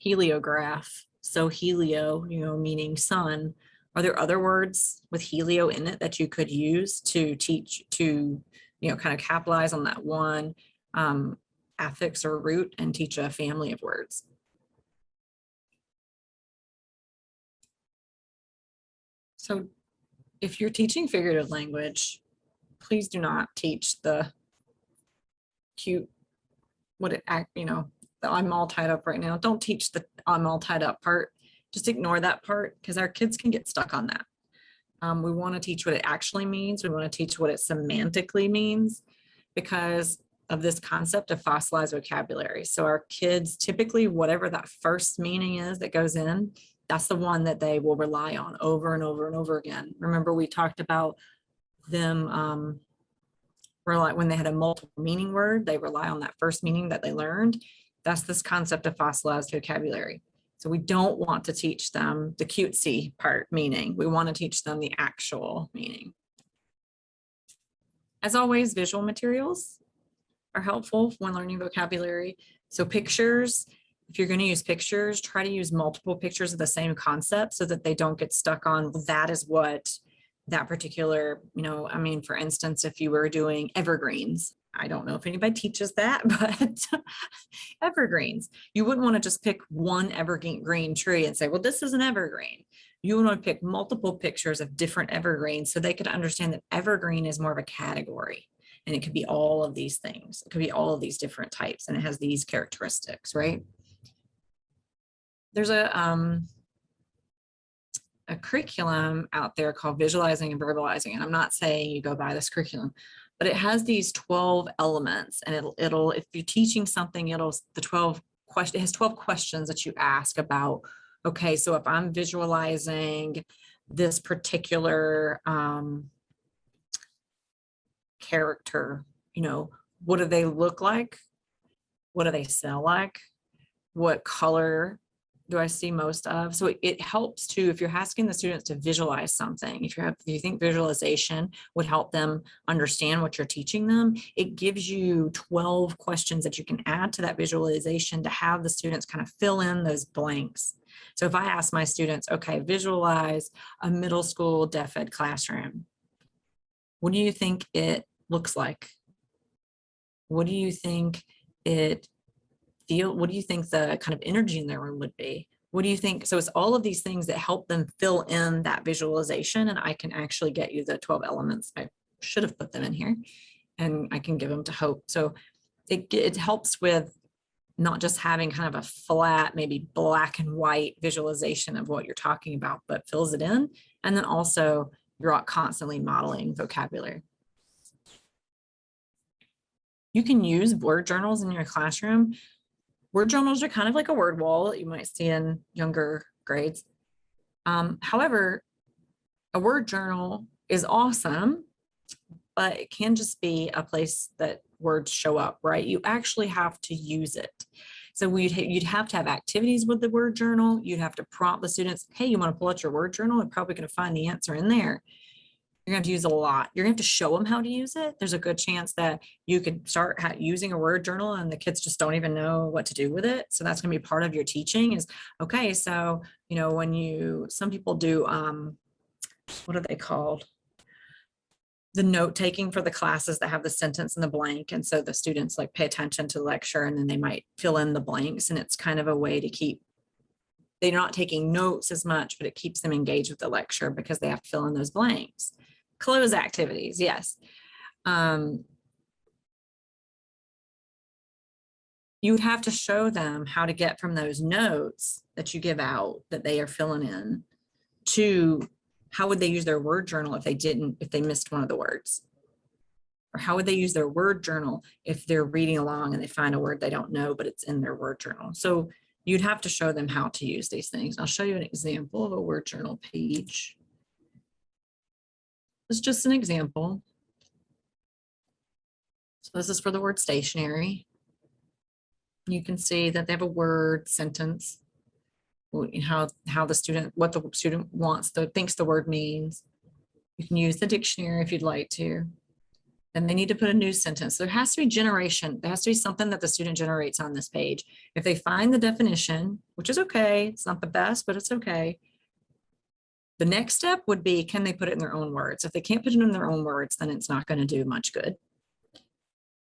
heliograph, so helio, you know, meaning sun, are there other words with helio in it that you could use to teach, to, you know, kind of capitalize on that one affix or root and teach a family of words? So if you're teaching figurative language, please do not teach the cute, you know, the I'm all tied up right now. Don't teach the I'm all tied up part. Just ignore that part, because our kids can get stuck on that. We want to teach what it actually means. We want to teach what it semantically means, because of this concept of fossilized vocabulary. So our kids, typically, whatever that first meaning is that goes in, that's the one that they will rely on over and over and over again. Remember, we talked about them when they had a multiple meaning word, they rely on that first meaning that they learned. That's this concept of fossilized vocabulary. So we don't want to teach them the cutesy part meaning. We want to teach them the actual meaning. As always, visual materials are helpful when learning vocabulary. So pictures, if you're going to use pictures, try to use multiple pictures of the same concept so that they don't get stuck on that is what that particular, you know, I mean, for instance, if you were doing evergreens, I don't know if anybody teaches that, but evergreens, you wouldn't want to just pick one evergreen tree and say, well, this is an evergreen. You would want to pick multiple pictures of different evergreens so they could understand that evergreen is more of a category, and it could be all of these things. It could be all of these different types, and it has these characteristics, right? There's a curriculum out there called Visualizing and Verbalizing, and I'm not saying you go buy this curriculum, but it has these 12 elements, and it'll if you're teaching something, it has 12 questions that you ask about, okay, so if I'm visualizing this particular character, what do they look like? What do they smell like? What color do I see most of? So it helps to, if you're asking the students to visualize something, if you think visualization would help them understand what you're teaching them, it gives you 12 questions that you can add to that visualization to have the students kind of fill in those blanks. So if I ask my students, okay, visualize a middle school deaf ed classroom, what do you think it looks like? What do you think what do you think the kind of energy in their room would be? What do you think? So it's all of these things that help them fill in that visualization, and I can actually get you the 12 elements. I should have put them in here, and I can give them to Hope. So it helps with not just having kind of a flat, maybe black and white visualization of what you're talking about, but fills it in. And then also you're constantly modeling vocabulary. You can use word journals in your classroom. Word journals are kind of like a word wall that you might see in younger grades. However, a word journal is awesome, but it can just be a place that words show up, right? You actually have to use it. So you'd have to have activities with the word journal. You'd have to prompt the students, hey, you want to pull out your word journal? They're probably going to find the answer in there. You're going to use it a lot. You're going to have to show them how to use it. There's a good chance that you could start using a word journal and the kids just don't even know what to do with it. So that's going to be part of your teaching is, okay, so, when some people do, what are they called? The note taking for the classes that have the sentence in the blank. And so the students like pay attention to the lecture and then they might fill in the blanks. And it's kind of a way to they're not taking notes as much, but it keeps them engaged with the lecture because they have to fill in those blanks. Close activities, yes. You would have to show them how to get from those notes that you give out that they are filling in to how would they use their word journal if they missed one of the words? Or how would they use their word journal if they're reading along and they find a word they don't know, but it's in their word journal? So you'd have to show them how to use these things. I'll show you an example of a word journal page. It's just an example. So this is for the word stationary. You can see that they have a word sentence, how the student, what the student thinks the word means. You can use the dictionary if you'd like to. Then they need to put a new sentence. There has to be generation. There has to be something that the student generates on this page. If they find the definition, which is okay, it's not the best, but it's okay. The next step would be, can they put it in their own words? If they can't put it in their own words, then it's not going to do much good.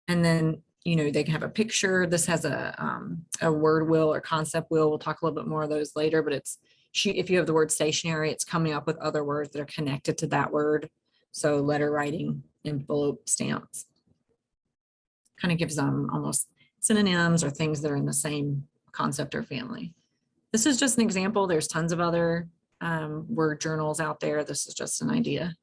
And then, they can have a picture. This has a word wheel or concept wheel. We'll talk a little bit more of those later, but if you have the word stationary, it's coming up with other words that are connected to that word. So letter writing, envelope, stamps. Kind of gives them almost synonyms or things that are in the same concept or family. This is just an example. There's tons of other word journals out there. This is just an idea.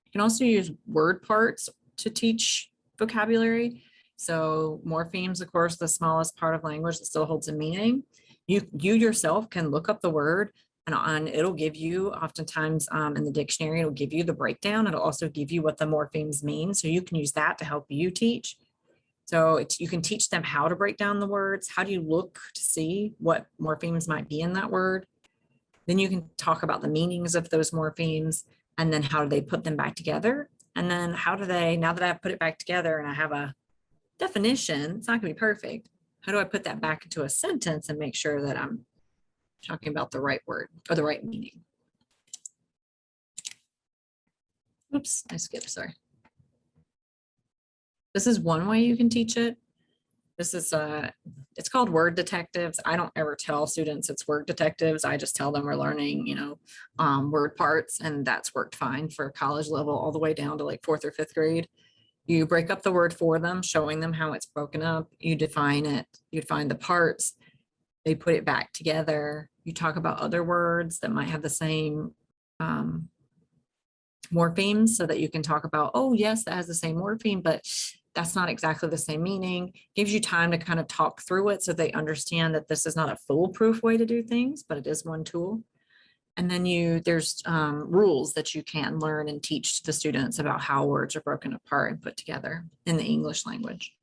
You can also use word parts to teach vocabulary. So morphemes, of course, the smallest part of language that still holds a meaning. You yourself can look up the word and it'll give you, oftentimes in the dictionary, it'll give you the breakdown. It'll also give you what the morphemes mean. So you can use that to help you teach. So you can teach them how to break down the words. How do you look to see what morphemes might be in that word? Then you can talk about the meanings of those morphemes and then how do they put them back together? And then now that I've put it back together and I have a definition, it's not gonna be perfect. How do I put that back into a sentence and make sure that I'm talking about the right word or the right meaning? Oops, I skipped, sorry. This is one way you can teach it. This is it's called word detectives. I don't ever tell students it's word detectives. I just tell them we're learning, word parts, and that's worked fine for college level all the way down to like 4th or 5th grade. You break up the word for them, showing them how it's broken up. You define it. You find the parts. They put it back together. You talk about other words that might have the same morphemes so that you can talk about, oh, yes, that has the same morpheme, but that's not exactly the same meaning. Gives you time to kind of talk through it so they understand that this is not a foolproof way to do things, but it is one tool. And then there's rules that you can learn and teach to the students about how words are broken apart and put together in the English language.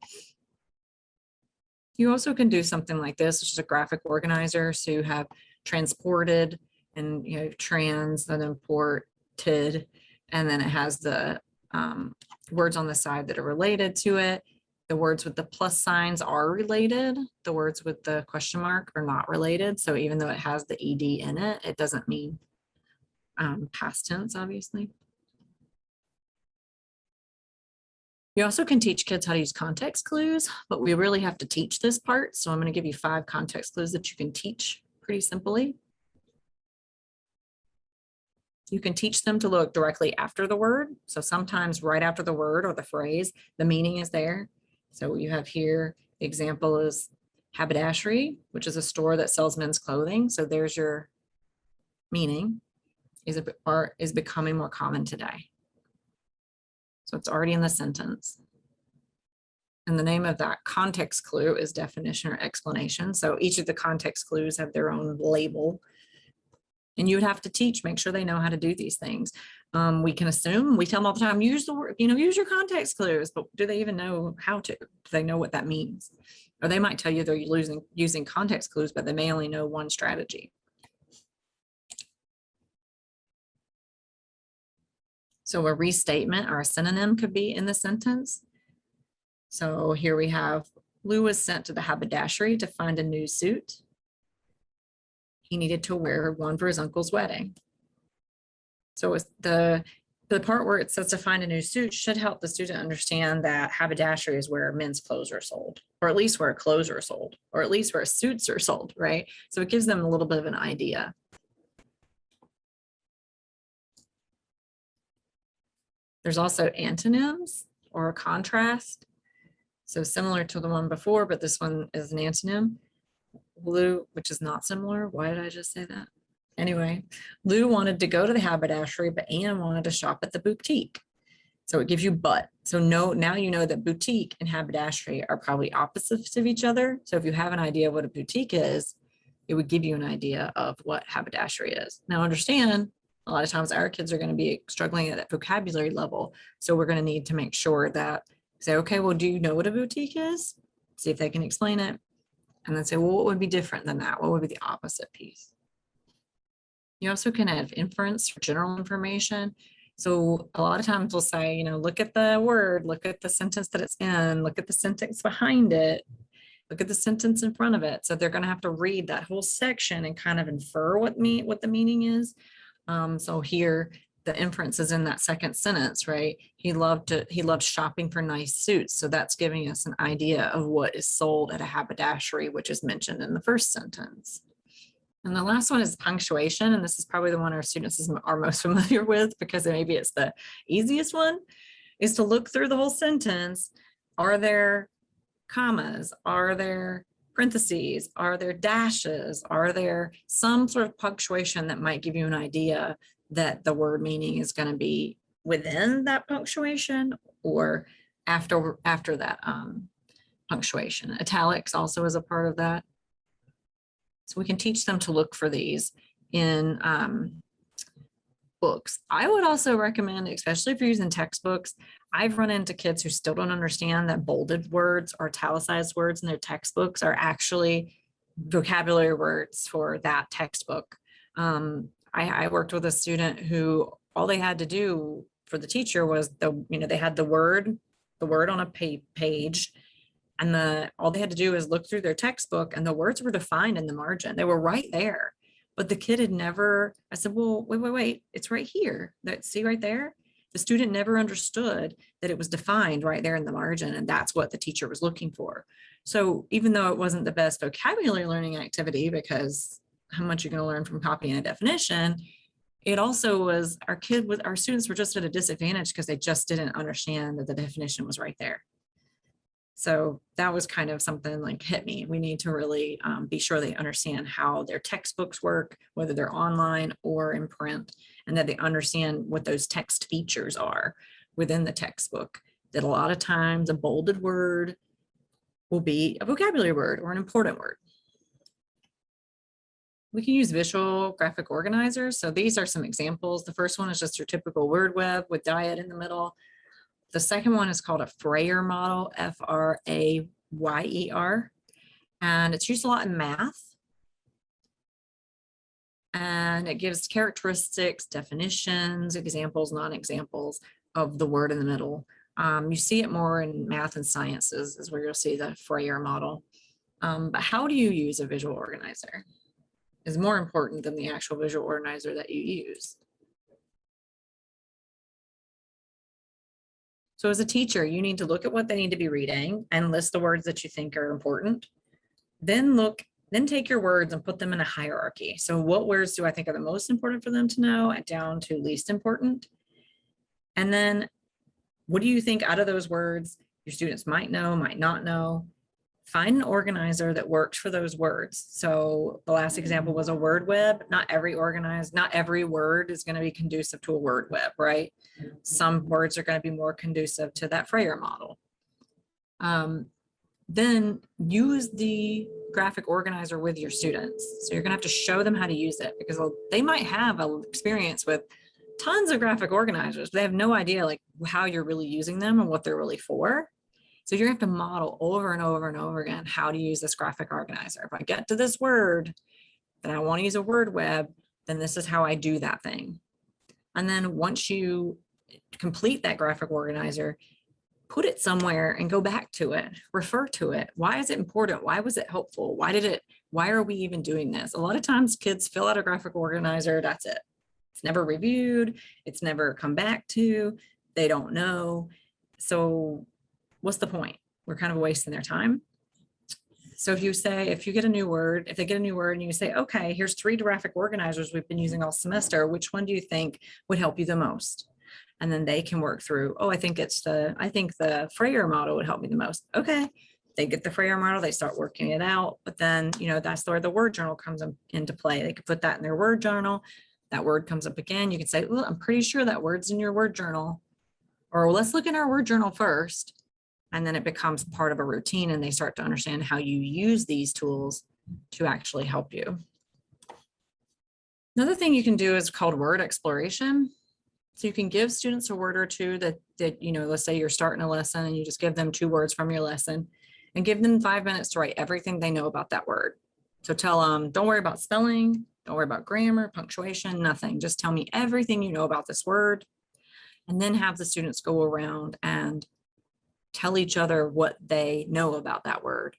You also can do something like this, which is a graphic organizer. So you have transported and trans, then imported, and then it has the words on the side that are related to it. The words with the plus signs are related. The words with the question mark are not related. So even though it has the ED in it, it doesn't mean past tense, obviously. You also can teach kids how to use context clues, but we really have to teach this part. So I'm going to give you 5 context clues that you can teach pretty simply. You can teach them to look directly after the word. So sometimes right after the word or the phrase, the meaning is there. So you have here, the example is haberdashery, which is a store that sells men's clothing. So there's your meaning, is becoming more common today. So it's already in the sentence. And the name of that context clue is definition or explanation. So each of the context clues have their own label. And you would have to teach, make sure they know how to do these things. We can assume, we tell them all the time, use the word, use your context clues, but do they even know how to? Do they know what that means? Or they might tell you they're using context clues, but they may only know one strategy. So a restatement or a synonym could be in the sentence. So here we have, Lou was sent to the haberdashery to find a new suit. He needed to wear one for his uncle's wedding. So it's the part where it says to find a new suit should help the student understand that haberdashery is where men's clothes are sold, or at least where clothes are sold, or at least where suits are sold, right? So it gives them a little bit of an idea. There's also antonyms or a contrast. So similar to the one before, but this one is an antonym. Lou, which is not similar. Why did I just say that? Anyway, Lou wanted to go to the haberdashery, but Anne wanted to shop at the boutique. So it gives you but. So now you know that boutique and haberdashery are probably opposites of each other. So if you have an idea of what a boutique is, it would give you an idea of what haberdashery is. Now understand, a lot of times our kids are going to be struggling at that vocabulary level. So we're going to need to make sure that, say, okay, well, do you know what a boutique is? See if they can explain it. And then say, well, what would be different than that? What would be the opposite piece? You also can have inference for general information. So a lot of times we'll say, look at the word, look at the sentence that it's in, look at the sentence behind it, look at the sentence in front of it. So they're going to have to read that whole section and kind of infer what the meaning is. So here, the inference is in that second sentence, right? He loved shopping for nice suits. So that's giving us an idea of what is sold at a haberdashery, which is mentioned in the first sentence. And the last one is punctuation. And this is probably the one our students are most familiar with because maybe it's the easiest one, is to look through the whole sentence. Are there commas? Are there parentheses? Are there dashes? Are there some sort of punctuation that might give you an idea that the word meaning is going to be within that punctuation or after that punctuation? Italics also is a part of that. So we can teach them to look for these in books. I would also recommend, especially if you're using textbooks, I've run into kids who still don't understand that bolded words or italicized words in their textbooks are actually vocabulary words for that textbook. I worked with a student who all they had to do for the teacher was they had the word on a page, and all they had to do is look through their textbook, and the words were defined in the margin. They were right there. But the kid had never, I said, well, wait, it's right here. See right there? The student never understood that it was defined right there in the margin, and that's what the teacher was looking for. So even though it wasn't the best vocabulary learning activity, because how much you're going to learn from copying a definition, it also was, our students were just at a disadvantage because they just didn't understand that the definition was right there. So that was kind of something like hit me. We need to really be sure they understand how their textbooks work, whether they're online or in print, and that they understand what those text features are within the textbook. That a lot of times a bolded word will be a vocabulary word or an important word. We can use visual graphic organizers. So these are some examples. The first one is just your typical word web with diet in the middle. The second one is called a Frayer model, F-R-A-Y-E-R, and it's used a lot in math. And it gives characteristics, definitions, examples, non-examples of the word in the middle. You see it more in math and sciences is where you'll see the Frayer model. But how do you use a visual organizer is more important than the actual visual organizer that you use. So as a teacher, you need to look at what they need to be reading and list the words that you think are important. Then take your words and put them in a hierarchy. So what words do I think are the most important for them to know, and down to least important? And then what do you think out of those words your students might know, might not know? Find an organizer that works for those words. So the last example was a word web. Not every word is going to be conducive to a word web, right? Some words are going to be more conducive to that Frayer model. Then use the graphic organizer with your students. So you're going to have to show them how to use it, because they might have an experience with tons of graphic organizers, but they have no idea like how you're really using them and what they're really for. So you're going to have to model over and over and over again how to use this graphic organizer. If I get to this word that I want to use a word web, then this is how I do that thing. And then once you complete that graphic organizer, put it somewhere and go back to it, refer to it. Why is it important? Why was it helpful? Why are we even doing this? A lot of times kids fill out a graphic organizer, that's it. It's never reviewed. It's never come back to. They don't know. So what's the point? We're kind of wasting their time. So if you get a new word, if they get a new word and you say, okay, here's 3 graphic organizers we've been using all semester, which one do you think would help you the most? And then they can work through, I think the Frayer model would help me the most. Okay, they get the Frayer model, they start working it out, but then, that's where the word journal comes into play. They could put that in their word journal. That word comes up again. You can say, well, I'm pretty sure that word's in your word journal, or let's look in our word journal first. And then it becomes part of a routine, and they start to understand how you use these tools to actually help you. Another thing you can do is called word exploration. So you can give students a word or two that let's say you're starting a lesson and you just give them 2 words from your lesson, and give them 5 minutes to write everything they know about that word. So tell them, don't worry about spelling, don't worry about grammar, punctuation, nothing. Just tell me everything you know about this word. And then have the students go around and tell each other what they know about that word.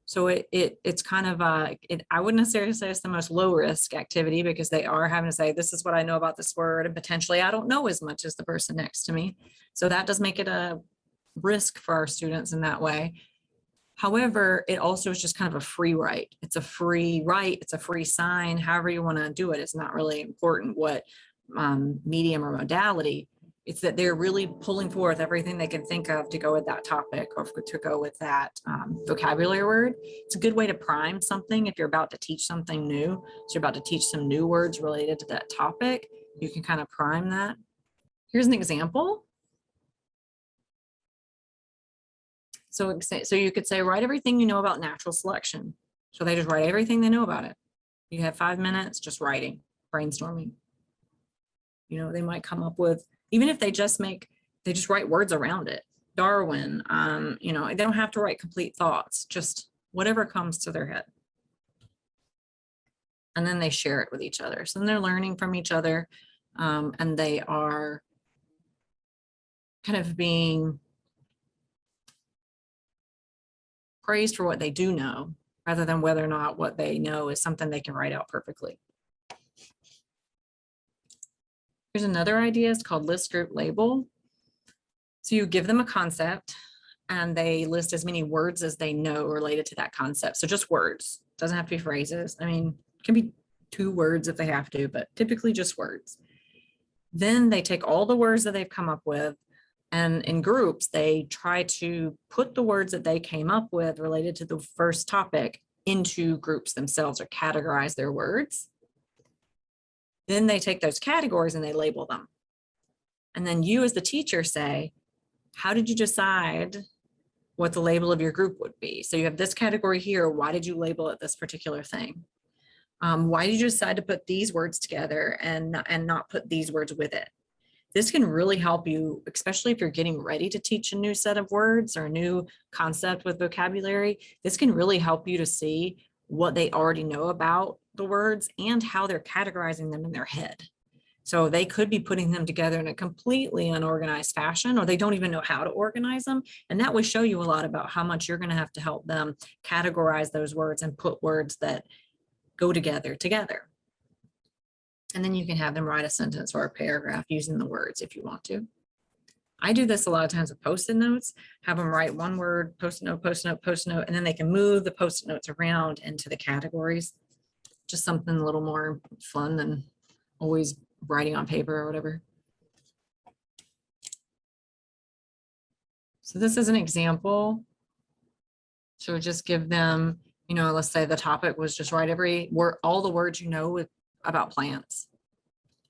So it's kind of I wouldn't necessarily say it's the most low risk activity, because they are having to say, this is what I know about this word, and potentially I don't know as much as the person next to me. So that does make it a risk for our students in that way. However, it also is just kind of a free write. It's a free write, it's a free sign, however you want to do it. It's not really important what medium or modality. It's that they're really pulling forth everything they can think of to go with that topic, or to go with that vocabulary word. It's a good way to prime something if you're about to teach something new. So you're about to teach some new words related to that topic. You can kind of prime that. Here's an example. So you could say, write everything you know about natural selection. So they just write everything they know about it. You have 5 minutes just writing, brainstorming. They might come up with, even if they just write words around it. Darwin, they don't have to write complete thoughts, just whatever comes to their head. And then they share it with each other. So then they're learning from each other, and they are kind of being praised for what they do know, rather than whether or not what they know is something they can write out perfectly. Here's another idea. It's called list, group, label. So you give them a concept and they list as many words as they know related to that concept. So just words, doesn't have to be phrases. I mean, it can be 2 words if they have to, but typically just words. Then they take all the words that they've come up with And in groups, they try to put the words that they came up with related to the first topic into groups themselves, or categorize their words. Then they take those categories and they label them. And then you as the teacher say, how did you decide what the label of your group would be? So you have this category here. Why did you label it this particular thing? Why did you decide to put these words together and not put these words with it? This can really help you, especially if you're getting ready to teach a new set of words or a new concept with vocabulary. This can really help you to see what they already know about the words and how they're categorizing them in their head. So they could be putting them together in a completely unorganized fashion, or they don't even know how to organize them. And that would show you a lot about how much you're going to have to help them categorize those words and put words that go together. And then you can have them write a sentence or a paragraph using the words if you want to. I do this a lot of times with Post-it notes, have them write one word, Post-it note, Post-it note, Post-it note, and then they can move the Post-it notes around into the categories. Just something a little more fun than always writing on paper or whatever. So this is an example. So just give them, you know, let's say the topic was just write every word, all the words you know about plants.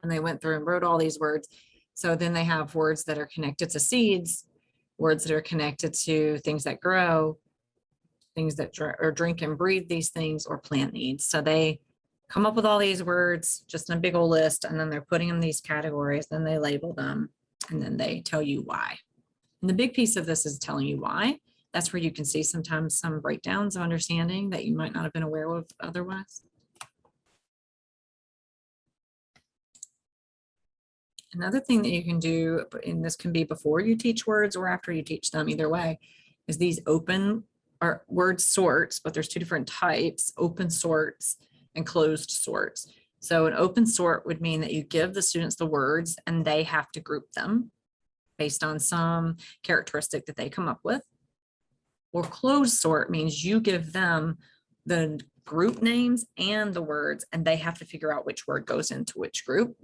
And they went through and wrote all these words. So then they have words that are connected to seeds, words that are connected to things that grow, things that drink and breathe these things, or plant needs. So they come up with all these words just in a big old list, and then they're putting them in these categories, then they label them, and then they tell you why. And the big piece of this is telling you why. That's where you can see sometimes some breakdowns of understanding that you might not have been aware of otherwise. Another thing that you can do, and this can be before you teach words or after you teach them, either way, is these open or word sorts, but there's two different types, open sorts and closed sorts. So an open sort would mean that you give the students the words and they have to group them based on some characteristic that they come up with. Or closed sort means you give them the group names and the words, and they have to figure out which word goes into which group.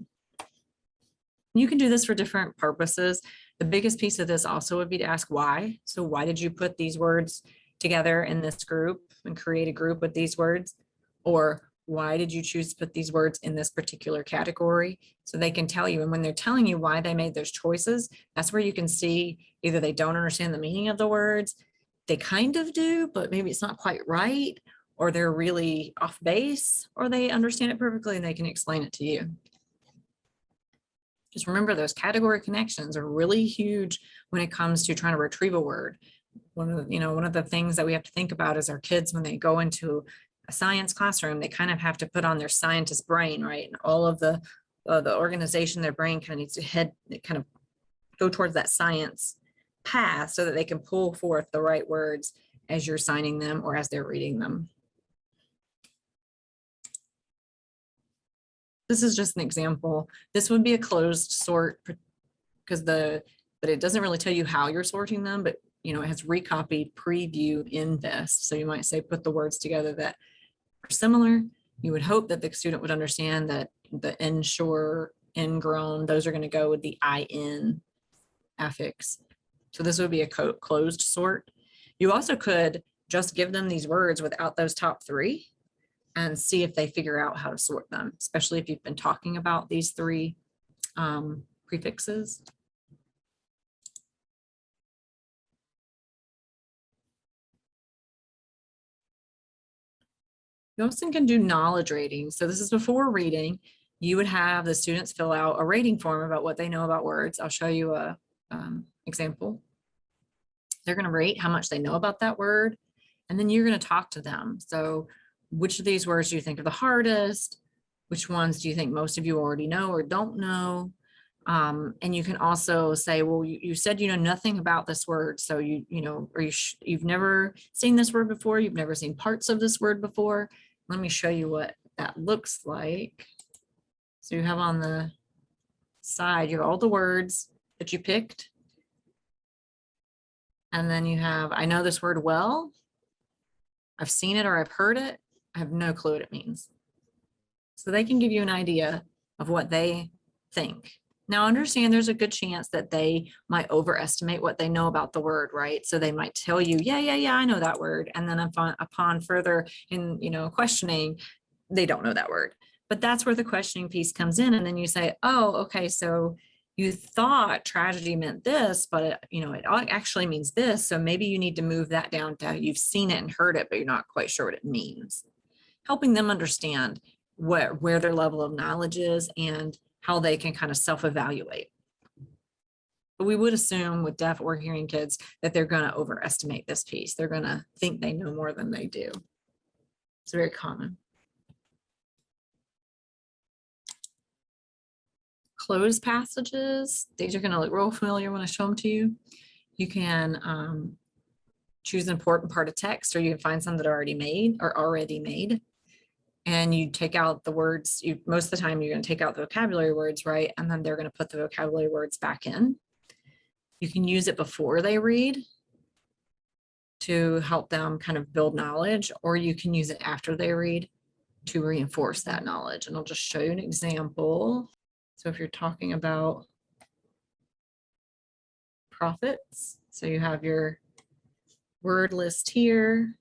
You can do this for different purposes. The biggest piece of this also would be to ask why. So why did you put these words together in this group and create a group with these words? Or why did you choose to put these words in this particular category? So they can tell you, and when they're telling you why they made those choices, that's where you can see either they don't understand the meaning of the words, they kind of do, but maybe it's not quite right, or they're really off base, or they understand it perfectly and they can explain it to you. Just remember those category connections are really huge when it comes to trying to retrieve a word. One of the things that we have to think about is our kids, when they go into a science classroom, they kind of have to put on their scientist brain, right? And all of the organization, their brain kind of needs to kind of go towards that science path so that they can pull forth the right words as you're signing them or as they're reading them. This is just an example. This would be a closed sort because but it doesn't really tell you how you're sorting them, but it has recopied preview in this. So you might say, put the words together that are similar. You would hope that the student would understand that the inshore, ingrown, those are going to go with the IN affix. So this would be a closed sort. You also could just give them these words without those top three and see if they figure out how to sort them, especially if you've been talking about these three prefixes. You also can do knowledge ratings. So this is before reading. You would have the students fill out a rating form about what they know about words. I'll show you a example. They're going to rate how much they know about that word, and then you're going to talk to them. So which of these words do you think are the hardest? Which ones do you think most of you already know or don't know? And you can also say, well, you said you know nothing about this word, so you've never seen this word before, you've never seen parts of this word before. Let me show you what that looks like. So you have on the side, you have all the words that you picked. And then you have, I know this word well, I've seen it or I've heard it, I have no clue what it means. So they can give you an idea of what they think. Now, understand there's a good chance that they might overestimate what they know about the word, right? So they might tell you, yeah, I know that word. And then upon further questioning, they don't know that word. But that's where the questioning piece comes in. And then you say, oh, okay, so you thought tragedy meant this, but it actually means this. So maybe you need to move that down to you've seen it and heard it, but you're not quite sure what it means. Helping them understand where their level of knowledge is and how they can kind of self-evaluate. But we would assume with deaf or hearing kids that they're going to overestimate this piece. They're going to think they know more than they do. It's very common. Closed passages, these are going to look real familiar when I show them to you. You can choose an important part of text, or you can find some that are already made. And you take out the words, most of the time you're going to take out the vocabulary words, right? And then they're going to put the vocabulary words back in. You can use it before they read to help them kind of build knowledge, or you can use it after they read to reinforce that knowledge. And I'll just show you an example. So if you're talking about prophets, so you have your word list here,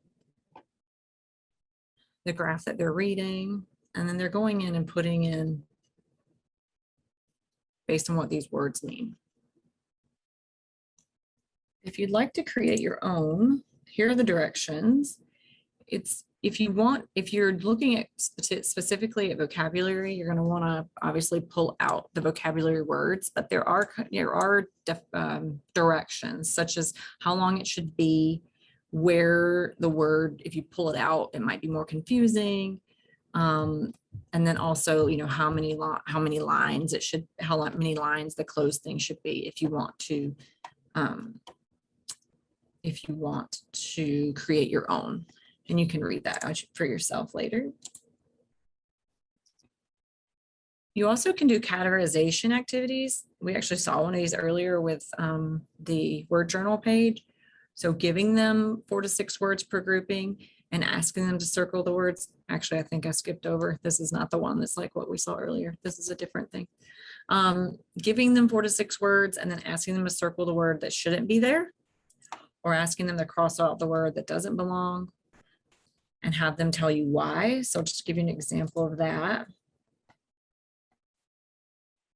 the graph that they're reading, and then they're going in and putting in based on what these words mean. If you'd like to create your own, here are the directions. If you're looking at specifically at vocabulary, you're going to want to obviously pull out the vocabulary words, but there are directions such as how long it should be, where the word, if you pull it out, it might be more confusing. And then also, how many lines the closed thing should be if you want to create your own. And you can read that for yourself later. You also can do categorization activities. We actually saw one of these earlier with the word journal page. So giving them 4 to 6 words per grouping and asking them to circle the words. Actually, I think I skipped over. This is not the one that's like what we saw earlier. This is a different thing. Giving them 4 to 6 words and then asking them to circle the word that shouldn't be there, or asking them to cross out the word that doesn't belong and have them tell you why. So just to give you an example of that.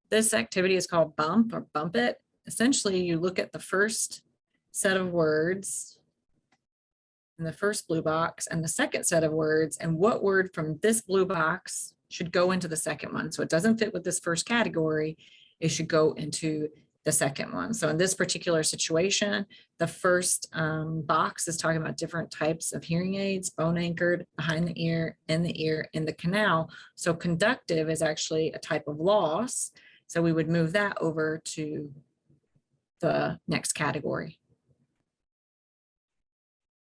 This activity is called bump or bump it. Essentially, you look at the first set of words in the first blue box and the second set of words, and what word from this blue box should go into the second one. So it doesn't fit with this first category, it should go into the second one. So in this particular situation, the first box is talking about different types of hearing aids: bone anchored, behind the ear, in the canal. So conductive is actually a type of loss. So we would move that over to the next category.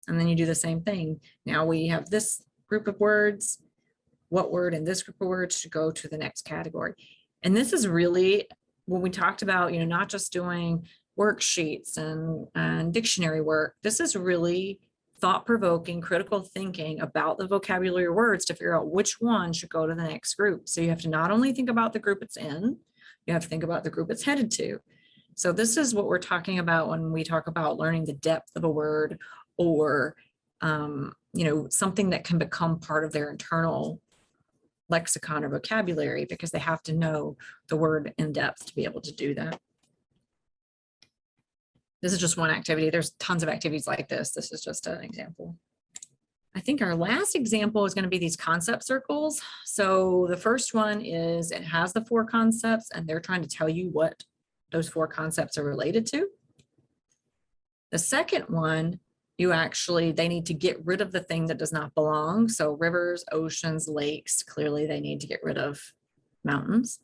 And then you do the same thing. Now we have this group of words. What word in this group of words should go to the next category? And this is really, when we talked about, not just doing worksheets and dictionary work, this is really thought-provoking, critical thinking about the vocabulary words to figure out which one should go to the next group. So you have to not only think about the group it's in, you have to think about the group it's headed to. So this is what we're talking about when we talk about learning the depth of a word, or something that can become part of their internal lexicon or vocabulary, because they have to know the word in depth to be able to do that. This is just one activity. There's tons of activities like this. This is just an example. I think our last example is going to be these concept circles. So the first one is, it has the 4 concepts and they're trying to tell you what those 4 concepts are related to. The second one, they need to get rid of the thing that does not belong. So rivers, oceans, lakes, clearly they need to get rid of mountains.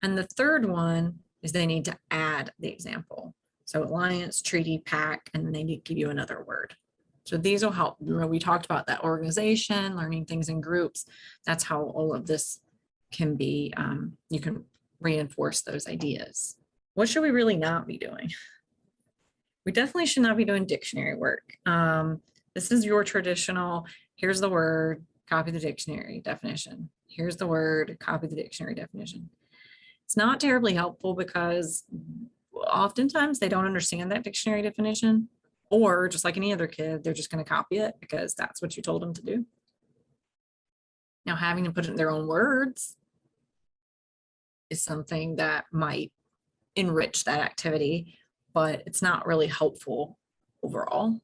And the third one is they need to add the example. So alliance, treaty, pack, and then they need to give you another word. So these will help. We talked about that organization, learning things in groups. That's how all of this can be, you can reinforce those ideas. What should we really not be doing? We definitely should not be doing dictionary work. This is your traditional, here's the word, copy the dictionary definition. here's the word, copy the dictionary definition. It's not terribly helpful because oftentimes they don't understand that dictionary definition, or just like any other kid, they're just going to copy it because that's what you told them to do. Now, having to put it in their own words is something that might enrich that activity, but it's not really helpful overall.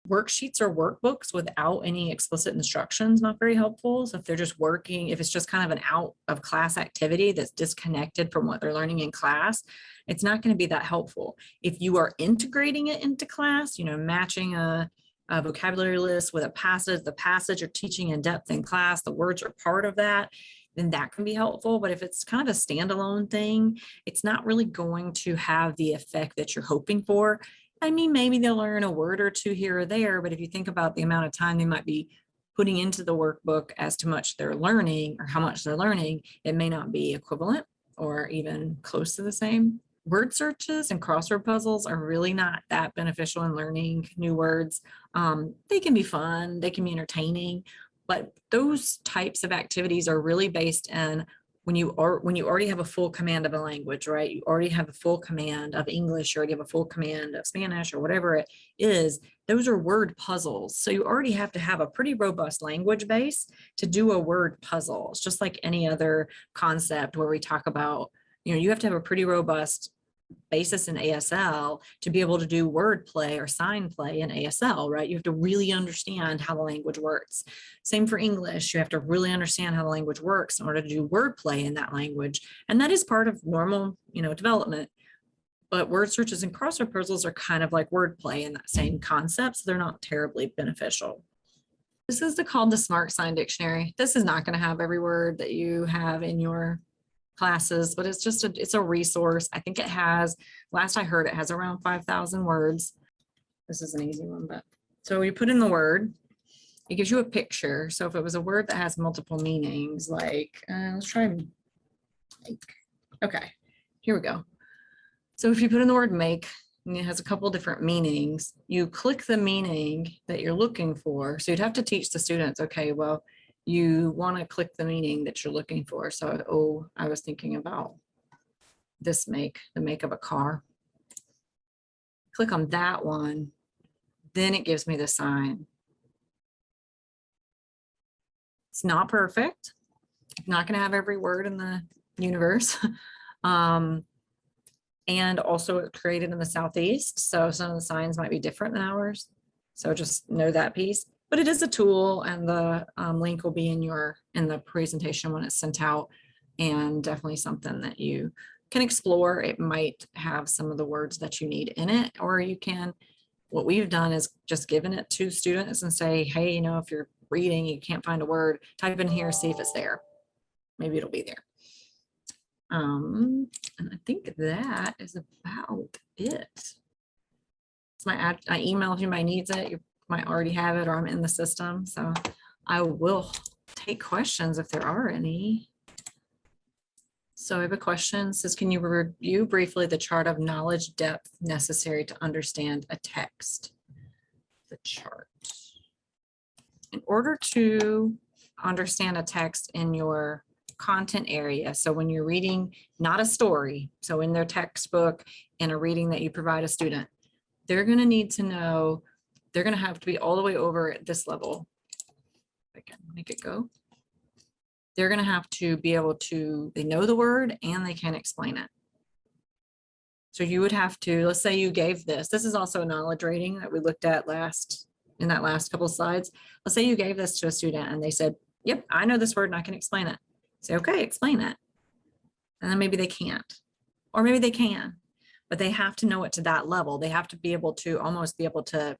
Worksheets or workbooks without any explicit instructions, not very helpful. So if they're just working, if it's just kind of an out of class activity that's disconnected from what they're learning in class, it's not going to be that helpful. If you are integrating it into class, you know, matching a vocabulary list with a passage, the passage you're teaching in depth in class, the words are part of that, then that can be helpful. But if it's kind of a standalone thing, it's not really going to have the effect that you're hoping for. I mean, maybe they'll learn a word or two here or there, but if you think about the amount of time they might be putting into the workbook as to much they're learning or how much they're learning, it may not be equivalent or even close to the same. Word searches and crossword puzzles are really not that beneficial in learning new words. They can be fun, they can be entertaining, but those types of activities are really based in when you already have a full command of a language, right? You already have a full command of English, you already have a full command of Spanish or whatever it is. Those are word puzzles. So you already have to have a pretty robust language base to do a word puzzle. It's just like any other concept where we talk about, you know, you have to have a pretty robust basis in ASL to be able to do word play or sign play in ASL, right? You have to really understand how the language works. Same for English. You have to really understand how the language works in order to do word play in that language. And that is part of normal, you know, development. But word searches and crossword puzzles are kind of like word play in that same concept. So they're not terribly beneficial. This is called the Smart Sign Dictionary. This is not going to have every word that you have in your classes, but it's just it's a resource. I think it has, last I heard, it has around 5,000 words. This is an easy one, but so you put in the word, it gives you a picture. So if it was a word that has multiple meanings, like let's try make. Okay, here we go. So if you put in the word make, and it has a couple different meanings, you click the meaning that you're looking for. So you'd have to teach the students, okay, well, you want to click the meaning that you're looking for. So, oh, I was thinking about this make, the make of a car. Click on that one, then it gives me the sign. It's not perfect. I'm not going to have every word in the universe. And also it's created in the Southeast. So some of the signs might be different than ours. So just know that piece. But it is a tool, and the link will be in the presentation when it's sent out, and definitely something that you can explore. It might have some of the words that you need in it, or you can, what we've done is just given it to students and say, hey, you know, if you're reading, you can't find a word, type in here, see if it's there. Maybe it'll be there. And I think that is about it. It's my email if anybody needs it. You might already have it, or I'm in the system. So I will take questions if there are any. So I have a question. It says, can you review briefly the chart of knowledge depth necessary to understand a text? The chart. In order to understand a text in your content area, so when you're reading not a story, so in their textbook and a reading that you provide a student, they're going to need to know, they're going to have to be all the way over at this level. I can make it go. They're going to have to be able to, they know the word and they can explain it. So you would have to, let's say you gave this is also a knowledge rating that we looked at in that last couple of slides. Let's say you gave this to a student and they said, yep, I know this word and I can explain it. Say, okay, explain it. And then maybe they can't, or maybe they can, but they have to know it to that level. They have to be able to almost be able to,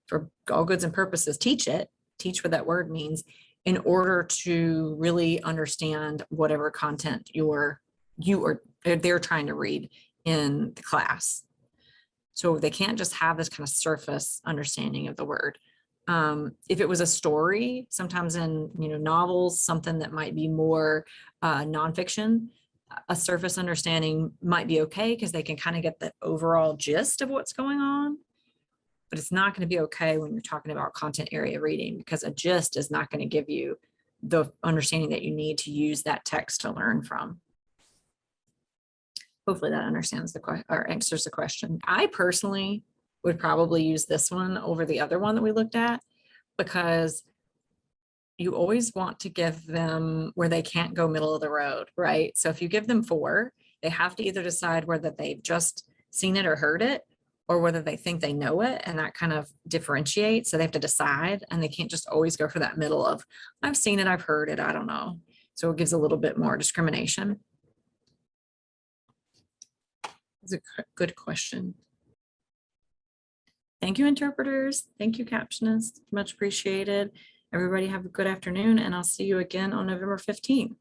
for all goods and purposes, teach what that word means in order to really understand whatever content they're trying to read in the class. So they can't just have this kind of surface understanding of the word. If it was a story, sometimes in novels, something that might be more nonfiction, a surface understanding might be okay because they can kind of get the overall gist of what's going on. but it's not going to be okay when you're talking about content area reading, because a gist is not going to give you the understanding that you need to use that text to learn from. Hopefully that understands the question or answers the question. I personally would probably use this one over the other one that we looked at, because you always want to give them where they can't go middle of the road, right? So if you give them 4, they have to either decide whether they've just seen it or heard it, or whether they think they know it, and that kind of differentiates. So they have to decide, and they can't just always go for that middle of, I've seen it, I've heard it, I don't know. So it gives a little bit more discrimination. It's a good question. Thank you, interpreters. Thank you, captionists. Much appreciated. Everybody have a good afternoon, and I'll see you again on November 15th.